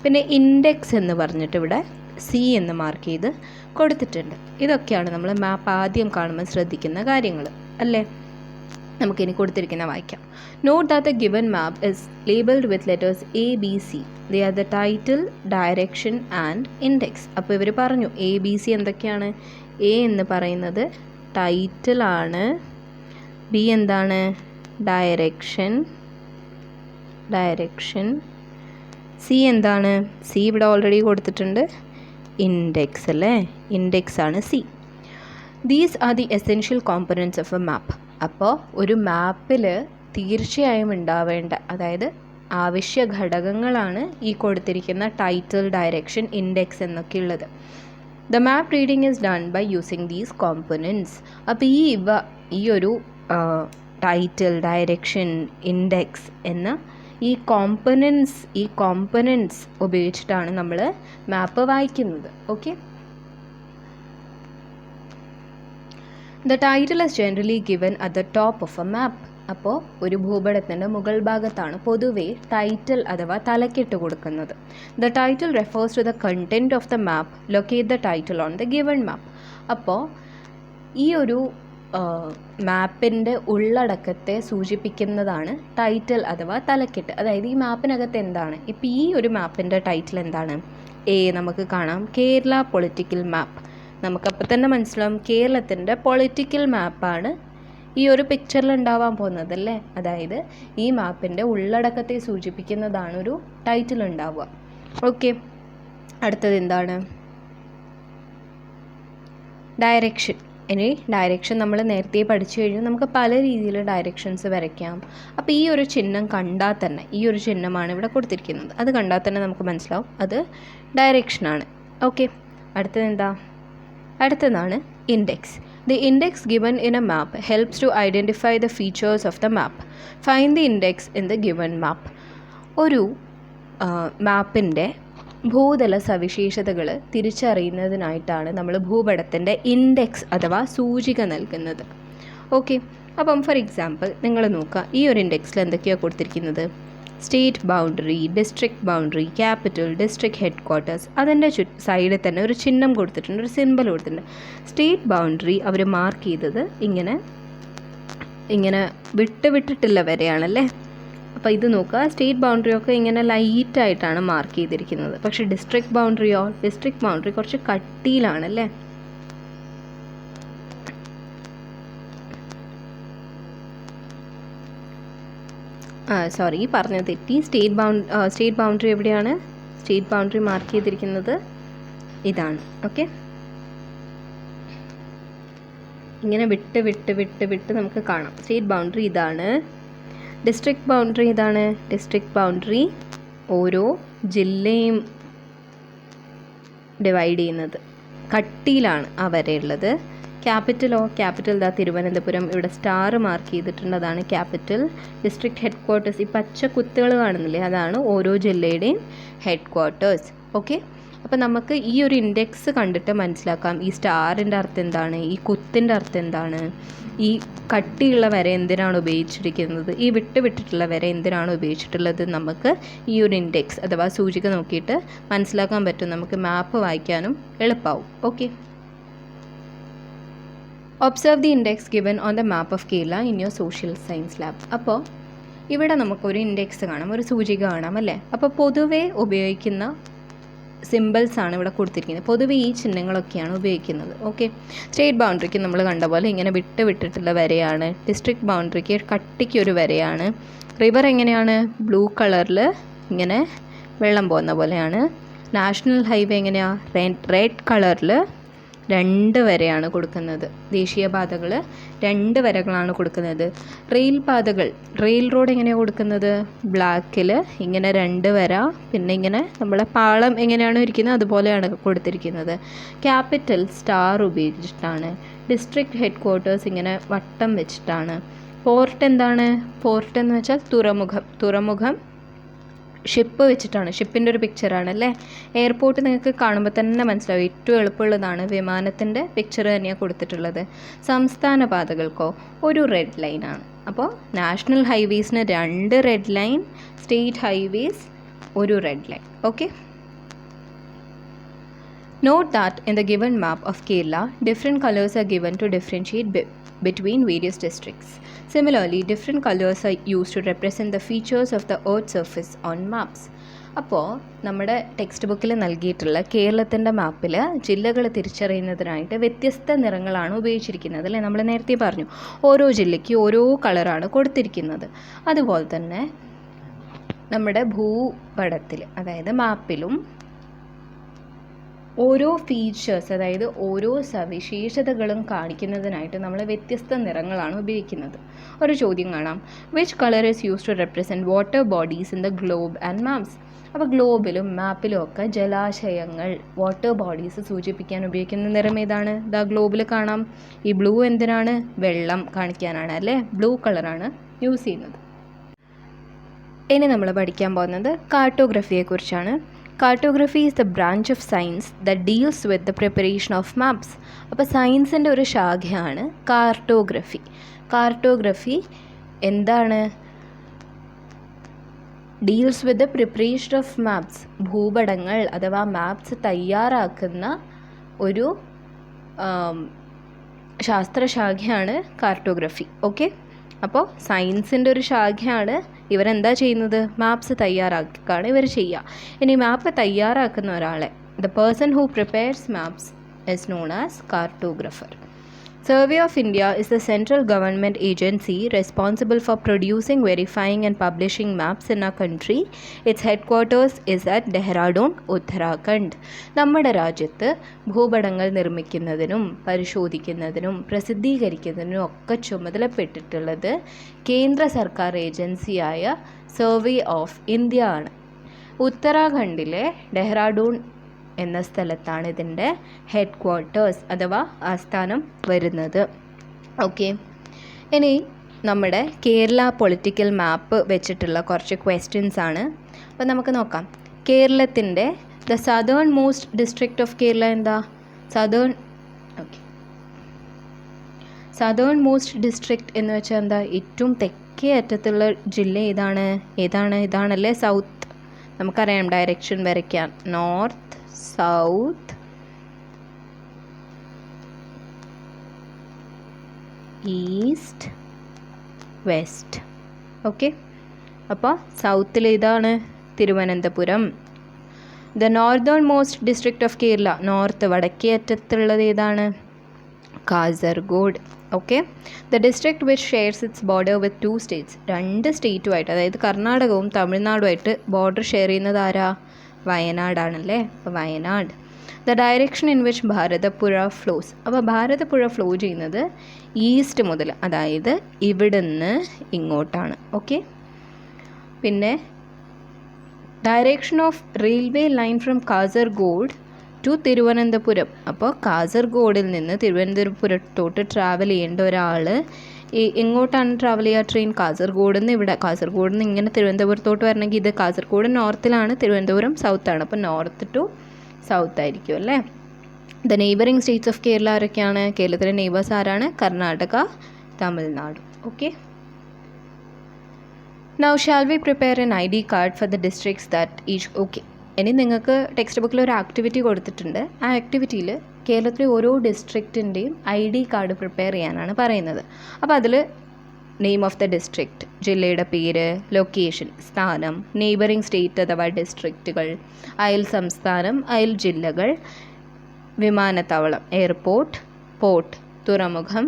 പിന്നെ ഇൻഡെക്സ് എന്ന് പറഞ്ഞിട്ട് ഇവിടെ C എന്ന് മാർക്ക് ചെയ്ത് കൊടുത്തിട്ടുണ്ട്. ഇതൊക്കെയാണ് നമ്മൾ മാപ്പ് ആദ്യം കാണുമ്പോൾ ശ്രദ്ധിക്കുന്ന കാര്യങ്ങൾ അല്ലേ. നമുക്കിനി കൊടുത്തിരിക്കുന്ന വായിക്കാം. Note that the given map is labelled with letters ABC. They are the title, direction and index. അപ്പോൾ ഇവർ പറഞ്ഞു ABC എന്തൊക്കെയാണ്? A എന്ന് പറയുന്നത് ടൈറ്റിലാണ്, B എന്താണ്? ഡയറക്ഷൻ, സി എന്താണ്? സി ഇവിടെ ഓൾറെഡി കൊടുത്തിട്ടുണ്ട്, ഇൻഡെക്സ് അല്ലേ, ഇൻഡെക്സ് ആണ് C. These are the essential components of a map. അപ്പോൾ ഒരു മാപ്പിൽ തീർച്ചയായും ഉണ്ടാവേണ്ട, അതായത് ആവശ്യ ഘടകങ്ങളാണ് ഈ കൊടുത്തിരിക്കുന്ന ടൈറ്റിൽ, ഡയറക്ഷൻ, ഇൻഡെക്സ് എന്നൊക്കെ ഉള്ളത്. The map reading is done by using these components. അപ്പോൾ ഈ ഒരു ടൈറ്റിൽ, ഡയറക്ഷൻ, ഇൻഡെക്സ് എന്ന ഈ കോമ്പണൻറ്റ്സ് ഉപയോഗിച്ചിട്ടാണ് നമ്മൾ മാപ്പ് വായിക്കുന്നത്. Okay. The title is generally given at the top of a map. അപ്പോൾ ഒരു ഭൂപടത്തിൻ്റെ മുകൾ ഭാഗത്താണ് പൊതുവെ ടൈറ്റിൽ അഥവാ തലക്കെട്ട് കൊടുക്കുന്നത്. The title refers to the content of the map. Locate the title on the given map. അപ്പോൾ ഈ ഒരു മാപ്പിൻ്റെ ഉള്ളടക്കത്തെ സൂചിപ്പിക്കുന്നതാണ് ടൈറ്റിൽ അഥവാ തലക്കെട്ട്. അതായത് ഈ മാപ്പിനകത്ത് എന്താണ്, ഇപ്പോൾ ഈ ഒരു മാപ്പിൻ്റെ ടൈറ്റിൽ എന്താണ്? നമുക്ക് കാണാം കേരള പൊളിറ്റിക്കൽ മാപ്പ്. നമുക്കപ്പോൾ തന്നെ മനസ്സിലാവും കേരളത്തിൻ്റെ പൊളിറ്റിക്കൽ മാപ്പാണ് ഈ ഒരു പിക്ചറിൽ ഉണ്ടാവാൻ പോകുന്നത് അല്ലേ. അതായത് ഈ മാപ്പിൻ്റെ ഉള്ളടക്കത്തെ സൂചിപ്പിക്കുന്നതാണ് ഒരു ടൈറ്റിൽ ഉണ്ടാവുക. ഓക്കെ. അടുത്തത് എന്താണ്? ഡയറക്ഷൻ. ഇനി ഡയറക്ഷൻ നമ്മൾ നേരത്തെ പഠിച്ചു കഴിഞ്ഞാൽ നമുക്ക് പല രീതിയിൽ ഡയറക്ഷൻസ് വരയ്ക്കാം. അപ്പോൾ ഈ ഒരു ചിഹ്നം കണ്ടാൽ തന്നെ, ഈ ഒരു ചിഹ്നമാണ് ഇവിടെ കൊടുത്തിരിക്കുന്നത്, അത് കണ്ടാൽ തന്നെ നമുക്ക് മനസ്സിലാവും അത് ഡയറക്ഷനാണ്. ഓക്കെ. അടുത്തത് എന്താ? അടുത്തതാണ് index. The index given in a map helps to identify the features of the map. Find the index in the given map. ഒരു മാപ്പിൻ്റെ ഭൂതല സവിശേഷതകൾ തിരിച്ചറിയുന്നതിനായിട്ടാണ് നമ്മൾ ഭൂപടത്തിൻ്റെ ഇൻഡെക്സ് അഥവാ സൂചിക നൽകുന്നത്. ഓക്കെ. അപ്പം ഫോർ എക്സാമ്പിൾ നിങ്ങൾ നോക്കുക, ഈ ഒരു ഇൻഡെക്സിൽ എന്തൊക്കെയാണ് കൊടുത്തിരിക്കുന്നത്? State boundary, district boundary, capital, district head quarters. അതിൻ്റെ സൈഡിൽ തന്നെ ഒരു ചിഹ്നം കൊടുത്തിട്ടുണ്ട്, ഒരു സിമ്പിൾ കൊടുത്തിട്ടുണ്ട്. സ്റ്റേറ്റ് ബൗണ്ടറി അവർ മാർക്ക് ചെയ്തത് ഇങ്ങനെ വിട്ടിട്ടില്ല വരെയാണല്ലേ. അപ്പോൾ ഇത് നോക്കുക, സ്റ്റേറ്റ് ബൗണ്ടറിയൊക്കെ ഇങ്ങനെ ലൈറ്റായിട്ടാണ് മാർക്ക് ചെയ്തിരിക്കുന്നത്. പക്ഷേ ഡിസ്ട്രിക്ട് ബൗണ്ടറി കുറച്ച് കട്ടിയിലാണല്ലേ. സോറി, പറഞ്ഞത് തെറ്റി. സ്റ്റേറ്റ് ബൗണ്ടറി എവിടെയാണ്? സ്റ്റേറ്റ് ബൗണ്ടറി മാർക്ക് ചെയ്തിരിക്കുന്നത് ഇതാണ്. ഓക്കെ. ഇങ്ങനെ വിട്ട് നമുക്ക് കാണാം. സ്റ്റേറ്റ് ബൗണ്ടറി ഇതാണ്. ഡിസ്ട്രിക്ട് ബൗണ്ടറി ഇതാണ്. ഡിസ്ട്രിക്ട് ബൗണ്ടറി ഓരോ ജില്ലയും ഡിവൈഡ് ചെയ്യുന്നത് കട്ടിയിലാണ് ആ വരെയുള്ളത്. ക്യാപിറ്റൽ ദാ തിരുവനന്തപുരം, ഇവിടെ സ്റ്റാർ മാർക്ക് ചെയ്തിട്ടുണ്ട്, അതാണ് ക്യാപിറ്റൽ. ഡിസ്ട്രിക്ട് ഹെഡ് ക്വാർട്ടേഴ്സ്, ഈ പച്ച കുത്തുകൾ കാണുന്നില്ലേ, അതാണ് ഓരോ ജില്ലയുടെയും ഹെഡ് ക്വാർട്ടേഴ്സ്. ഓക്കെ. അപ്പോൾ നമുക്ക് ഈ ഒരു ഇൻഡെക്സ് കണ്ടിട്ട് മനസ്സിലാക്കാം ഈ സ്റ്റാറിൻ്റെ അർത്ഥം എന്താണ്, ഈ കുത്തിൻ്റെ അർത്ഥം എന്താണ്, ഈ കട്ടിയുള്ള വര എന്തിനാണ് ഉപയോഗിച്ചിരിക്കുന്നത്, ഈ വിട്ടിട്ടുള്ള വര എന്തിനാണ് ഉപയോഗിച്ചിട്ടുള്ളത്. നമുക്ക് ഈ ഒരു ഇൻഡെക്സ് അഥവാ സൂചിക നോക്കിയിട്ട് മനസ്സിലാക്കാൻ പറ്റും. നമുക്ക് മാപ്പ് വായിക്കാനും എളുപ്പമാവും. Okay. Observe the index given on the map of Kerala in your social science lab. അപ്പോൾ ഇവിടെ നമുക്കൊരു ഇൻഡെക്സ് കാണാം, ഒരു സൂചിക കാണാം അല്ലേ. അപ്പോൾ പൊതുവേ ഉപയോഗിക്കുന്ന സിമ്പിൾസ് ആണ് ഇവിടെ കൊടുത്തിരിക്കുന്നത്. പൊതുവെ ഈ ചിഹ്നങ്ങളൊക്കെയാണ് ഉപയോഗിക്കുന്നത്. ഓക്കെ. സ്റ്റേറ്റ് ബൗണ്ടറിക്ക് നമ്മൾ കണ്ട പോലെ ഇങ്ങനെ വിട്ടിട്ടുള്ള വരയാണ്. ഡിസ്ട്രിക്ട് ബൗണ്ടറിക്ക് കട്ടിക്ക് ഒരു വരയാണ്. റിവർ എങ്ങനെയാണ്? ബ്ലൂ കളറിൽ ഇങ്ങനെ വെള്ളം പോകുന്ന പോലെയാണ്. നാഷണൽ ഹൈവേ എങ്ങനെയാണ്? റെഡ് കളറിൽ 2 വരയാണ് കൊടുക്കുന്നത്. ദേശീയപാതകൾ 2 വരകളാണ് കൊടുക്കുന്നത്. റെയിൽ റോഡ് എങ്ങനെയാണ് കൊടുക്കുന്നത്? ബ്ലാക്കിൽ ഇങ്ങനെ 2 വര, പിന്നെ ഇങ്ങനെ നമ്മളെ പാളം എങ്ങനെയാണോ ഇരിക്കുന്നത് അതുപോലെയാണ് കൊടുത്തിരിക്കുന്നത്. ക്യാപിറ്റൽ സ്റ്റാർ ഉപയോഗിച്ചിട്ടാണ്. ഡിസ്ട്രിക്ട് ഹെഡ് ക്വാർട്ടേഴ്സ് ഇങ്ങനെ വട്ടം വെച്ചിട്ടാണ്. പോർട്ട് എന്താണ്? പോർട്ട് എന്ന് വെച്ചാൽ തുറമുഖം ഷിപ്പ് വെച്ചിട്ടാണ്. ഷിപ്പിൻ്റെ ഒരു പിക്ചറാണ് അല്ലേ. എയർപോർട്ട് നിങ്ങൾക്ക് കാണുമ്പോൾ തന്നെ മനസ്സിലാവും, ഏറ്റവും എളുപ്പമുള്ളതാണ്. വിമാനത്തിൻ്റെ പിക്ചർ തന്നെയാണ് കൊടുത്തിട്ടുള്ളത്. സംസ്ഥാന പാതകൾക്കോ ഒരു റെഡ് ലൈനാണ്. അപ്പോൾ നാഷണൽ ഹൈവേസിന് 2 റെഡ് ലൈൻ, സ്റ്റേറ്റ് ഹൈവേസ് ഒരു red line. Okay. Note that in the given map of Kerala, different colors are given to differentiate between various districts. Similarly, different colors are used to represent the features of the earth's surface on maps. അപ്പോൾ നമ്മുടെ ടെക്സ്റ്റ് ബുക്കിൽ നൽകിയിട്ടുള്ള കേരളത്തിൻ്റെ മാപ്പിൽ ജില്ലകൾ തിരിച്ചറിയുന്നതിനായിട്ട് വ്യത്യസ്ത നിറങ്ങളാണ് ഉപയോഗിച്ചിരിക്കുന്നത് അല്ലേ. നമ്മൾ നേരത്തെ പറഞ്ഞു ഓരോ ജില്ലയ്ക്ക് ഓരോ കളറാണ് കൊടുത്തിരിക്കുന്നത്. അതുപോലെ തന്നെ നമ്മുടെ ഭൂപടത്തിൽ അതായത് മാപ്പിലും ഓരോ ഫീച്ചേഴ്സ് അതായത് ഓരോ സവിശേഷതകളും കാണിക്കുന്നതിനായിട്ട് നമ്മൾ വ്യത്യസ്ത നിറങ്ങളാണ് ഉപയോഗിക്കുന്നത്. ഒരു ചോദ്യം കാണാം, which colour is use to represent water bodies in the globe and maps. അപ്പോൾ ഗ്ലോബിലും മാപ്പിലും ഒക്കെ ജലാശയങ്ങൾ വാട്ടർ ബോഡീസ് സൂചിപ്പിക്കാൻ ഉപയോഗിക്കുന്ന നിറം ഏതാണ്? ദാ ഗ്ലോബിൽ കാണാം. ഈ ബ്ലൂ എന്തിനാണ്? വെള്ളം കാണിക്കാനാണ് അല്ലേ? ബ്ലൂ കളറാണ് യൂസ് ചെയ്യുന്നത്. ഇനി നമ്മൾ പഠിക്കാൻ പോകുന്നത് കാർട്ടോഗ്രഫിയെക്കുറിച്ചാണ്. Cartography is the branch of science that deals with the preparation of maps. അപ്പോൾ സയൻസിൻ്റെ ഒരു ശാഖയാണ് കാർട്ടോഗ്രഫി. കാർട്ടോഗ്രഫി എന്താണ്? Deals with the preparation of maps. ഭൂപടങ്ങൾ അഥവാ മാപ്സ് തയ്യാറാക്കുന്ന ഒരു ശാസ്ത്രശാഖയാണ് കാർട്ടോഗ്രഫി. ഓക്കെ, അപ്പോൾ സയൻസിൻ്റെ ഒരു ശാഖയാണ്. ഇവരെന്താ ചെയ്യുന്നത്? മാപ്സ് തയ്യാറാക്കുകയാണ് ഇവർ ചെയ്യുക. ഇനി മാപ്പ് തയ്യാറാക്കുന്ന ഒരാളെ, the person who prepares maps is known as cartographer. Survey of India is the central government agency responsible for producing, verifying and publishing maps in our country. Its headquarters is at Dehradun, Uttarakhand. നമ്മുടെ രാജ്യത്ത് ഭൂപടങ്ങൾ നിർമ്മിക്കുന്നതിനും പരിശോധിക്കുന്നതിനും പ്രസിദ്ധീകരിക്കുന്നതിനും ഒക്കെ ചുമതലപ്പെട്ടിട്ടുള്ളത് കേന്ദ്ര സർക്കാർ ഏജൻസിയായ സർവേ ഓഫ് ഇന്ത്യ ആണ്. ഉത്തരാഖണ്ഡിലെ ഡെഹ്റാഡൂൺ എന്ന സ്ഥലത്താണ് ഇതിൻ്റെ ഹെഡ് ക്വാർട്ടേഴ്സ് അഥവാ ആസ്ഥാനം വരുന്നത്. ഓക്കെ, ഇനി നമ്മുടെ കേരള പൊളിറ്റിക്കൽ മാപ്പ് വെച്ചിട്ടുള്ള കുറച്ച് ക്വസ്റ്റ്യൻസ് ആണ്. അപ്പോൾ നമുക്ക് നോക്കാം. കേരളത്തിൻ്റെ the southernmost district of Kerala എന്താ? സദേൺ മോസ്റ്റ് ഡിസ്ട്രിക്റ്റ് എന്ന് വെച്ചാൽ എന്താ? ഏറ്റവും തെക്കേ അറ്റത്തുള്ള ജില്ല ഇതാണല്ലേ സൗത്ത്. നമുക്കറിയാം ഡയറക്ഷൻ വരയ്ക്കാൻ. North, south, east, west. Okay, അപ്പോൾ സൗത്തിൽ ഇതാണ് Thiruvananthapuram. The northern most district of Kerala, north വടക്കേ അറ്റത്തുള്ളത് ഏതാണ്? Kasaragod. Okay, the district which shares its border with 2 states, 2 സ്റ്റേറ്റുമായിട്ട് അതായത് കർണാടകവും തമിഴ്നാടുമായിട്ട് ബോർഡർ ഷെയർ ചെയ്യുന്നത് ആരാ? വയനാടാണല്ലേ. അപ്പോൾ Wayanad. The direction in which Bharathapuzha flows, അപ്പോൾ ഭാരതപ്പുഴ ഫ്ലോ ചെയ്യുന്നത് ഈസ്റ്റ് മുതൽ, അതായത് ഇവിടുന്ന് ഇങ്ങോട്ടാണ്. ഓക്കെ, പിന്നെ direction of railway line from Kasaragod to Thiruvananthapuram. അപ്പോൾ കാസർഗോഡിൽ നിന്ന് തിരുവനന്തപുരത്തോട്ട് ട്രാവൽ ചെയ്യേണ്ട ഒരാൾ എങ്ങോട്ടാണ് ട്രാവൽ ചെയ്യുക? ട്രെയിൻ കാസർഗോഡ് നിന്ന് കാസർഗോഡ് നിന്ന് ഇങ്ങനെ തിരുവനന്തപുരത്തോട്ട് വരണമെങ്കിൽ ഇത് കാസർഗോഡ് നോർത്തിലാണ്, തിരുവനന്തപുരം സൗത്താണ്. അപ്പോൾ നോർത്ത് ടു സൗത്ത് ആയിരിക്കും അല്ലേ. The neighbouring States of Kerala ആരൊക്കെയാണ്? കേരളത്തിലെ നെയ്ബേഴ്സ് ആരാണ്? Karnataka, Tamil Nadu. Okay, now shall we prepare N ID card for the districts that each. Okay, ഇനി നിങ്ങൾക്ക് ടെക്സ്റ്റ് ബുക്കിൽ ഒരു ആക്ടിവിറ്റി കൊടുത്തിട്ടുണ്ട്. ആ ആക്ടിവിറ്റിയിൽ കേരളത്തിലെ ഓരോ ഡിസ്ട്രിക്റ്റിൻ്റെയും ID കാർഡ് പ്രിപ്പയർ ചെയ്യാനാണ് പറയുന്നത്. അപ്പോൾ അതിൽ നെയിം ഓഫ് ദ ഡിസ്ട്രിക്റ്റ്, ജില്ലയുടെ പേര്, ലൊക്കേഷൻ, സ്ഥാനം, നെയ്ബറിംഗ് സ്റ്റേറ്റ് അഥവാ ഡിസ്ട്രിക്റ്റുകൾ, അയൽ സംസ്ഥാനം, അയൽ ജില്ലകൾ, വിമാനത്താവളം, എയർപോർട്ട്, പോർട്ട്, തുറമുഖം,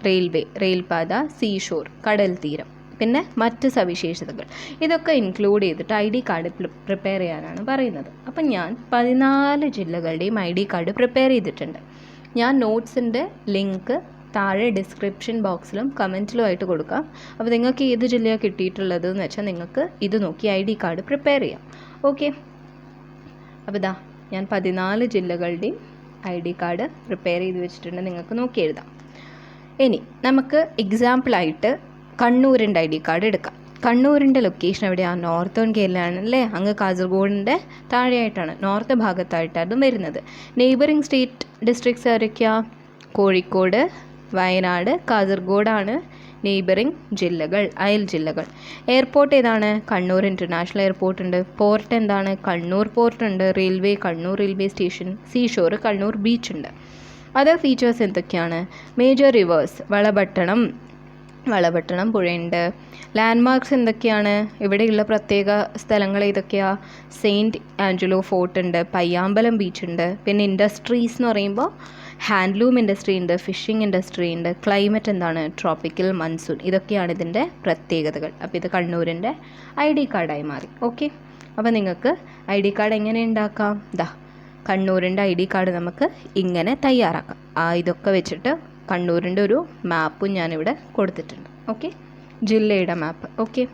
റെയിൽവേ, റെയിൽപാത, സീഷോർ, കടൽ തീരം, പിന്നെ മറ്റ് സവിശേഷതകൾ, ഇതൊക്കെ ഇൻക്ലൂഡ് ചെയ്തിട്ട് ID കാർഡ് പ്രിപ്പയർ ചെയ്യാനാണ് പറയുന്നത്. അപ്പം ഞാൻ 14 ജില്ലകളുടെയും ID കാർഡ് പ്രിപ്പയർ ചെയ്തിട്ടുണ്ട്. ഞാൻ നോട്ട്സിൻ്റെ ലിങ്ക് താഴെ ഡിസ്ക്രിപ്ഷൻ ബോക്സിലും കമൻറ്റിലുമായിട്ട് കൊടുക്കാം. അപ്പോൾ നിങ്ങൾക്ക് ഏത് ജില്ലയാണ് കിട്ടിയിട്ടുള്ളത് എന്ന് വെച്ചാൽ നിങ്ങൾക്ക് ഇത് നോക്കി ID കാർഡ് പ്രിപ്പയർ ചെയ്യാം. ഓക്കെ, അപ്പോൾ ഇതാ ഞാൻ 14 ജില്ലകളുടെയും ID കാർഡ് പ്രിപ്പയർ ചെയ്ത് വെച്ചിട്ടുണ്ട്. നിങ്ങൾക്ക് നോക്കി എഴുതാം. ഇനി നമുക്ക് എക്സാമ്പിളായിട്ട് കണ്ണൂരിൻ്റെ ID കാർഡ് എടുക്കാം. കണ്ണൂരിൻ്റെ ലൊക്കേഷൻ എവിടെയാണ്? നോർത്തേൺ കേരളയാണ് അല്ലേ. അങ്ങ് കാസർഗോഡിൻ്റെ താഴെയായിട്ടാണ്, നോർത്ത് ഭാഗത്തായിട്ടാണ് വരുന്നത്. നെയ്ബറിംഗ് സ്റ്റേറ്റ് ഡിസ്ട്രിക്ട്സ് ആരൊക്കെയാണ്? കോഴിക്കോട്, വയനാട്, കാസർഗോഡാണ് നെയ്ബറിംഗ് ജില്ലകൾ, അയൽ ജില്ലകൾ. എയർപോർട്ട് ഏതാണ്? കണ്ണൂർ ഇൻ്റർനാഷണൽ എയർപോർട്ട് ഉണ്ട്. പോർട്ട് എന്താണ്? കണ്ണൂർ പോർട്ട് ഉണ്ട്. Railway, Kannur railway station. Seashore, Kannur beach ഉണ്ട്. അതർ ഫീച്ചേഴ്സ് എന്തൊക്കെയാണ്? മേജർ റിവേഴ്സ്, വളപട്ടണം പുഴയുണ്ട്. ലാൻഡ്മാർക്ക്സ് എന്തൊക്കെയാണ്? ഇവിടെയുള്ള പ്രത്യേക സ്ഥലങ്ങൾ ഏതൊക്കെയാണ്? സെയിൻറ്റ് ആഞ്ചലോ ഫോർട്ട് ഉണ്ട്, പയ്യാമ്പലം ബീച്ച് ഉണ്ട്. പിന്നെ ഇൻഡസ്ട്രീസ് എന്ന് പറയുമ്പോൾ ഹാൻഡ്ലൂം ഇൻഡസ്ട്രി ഉണ്ട്, ഫിഷിംഗ് ഇൻഡസ്ട്രി ഉണ്ട്. ക്ലൈമറ്റ് എന്താണ്? Tropical monsoon. ഇതൊക്കെയാണ് ഇതിൻ്റെ പ്രത്യേകതകൾ. അപ്പോൾ ഇത് കണ്ണൂരിൻ്റെ ID കാർഡായി മാറി. ഓക്കെ, അപ്പോൾ നിങ്ങൾക്ക് ID കാർഡ് എങ്ങനെ ഉണ്ടാക്കാം? കണ്ണൂരിൻ്റെ ID കാർഡ് നമുക്ക് ഇങ്ങനെ തയ്യാറാക്കാം. ഇതൊക്കെ വെച്ചിട്ട് കണ്ണൂരിൻ്റെ ഒരു മാപ്പും ഞാനിവിടെ കൊടുത്തിട്ടുണ്ട്. ഓക്കെ, ജില്ലയുടെ map. Okay,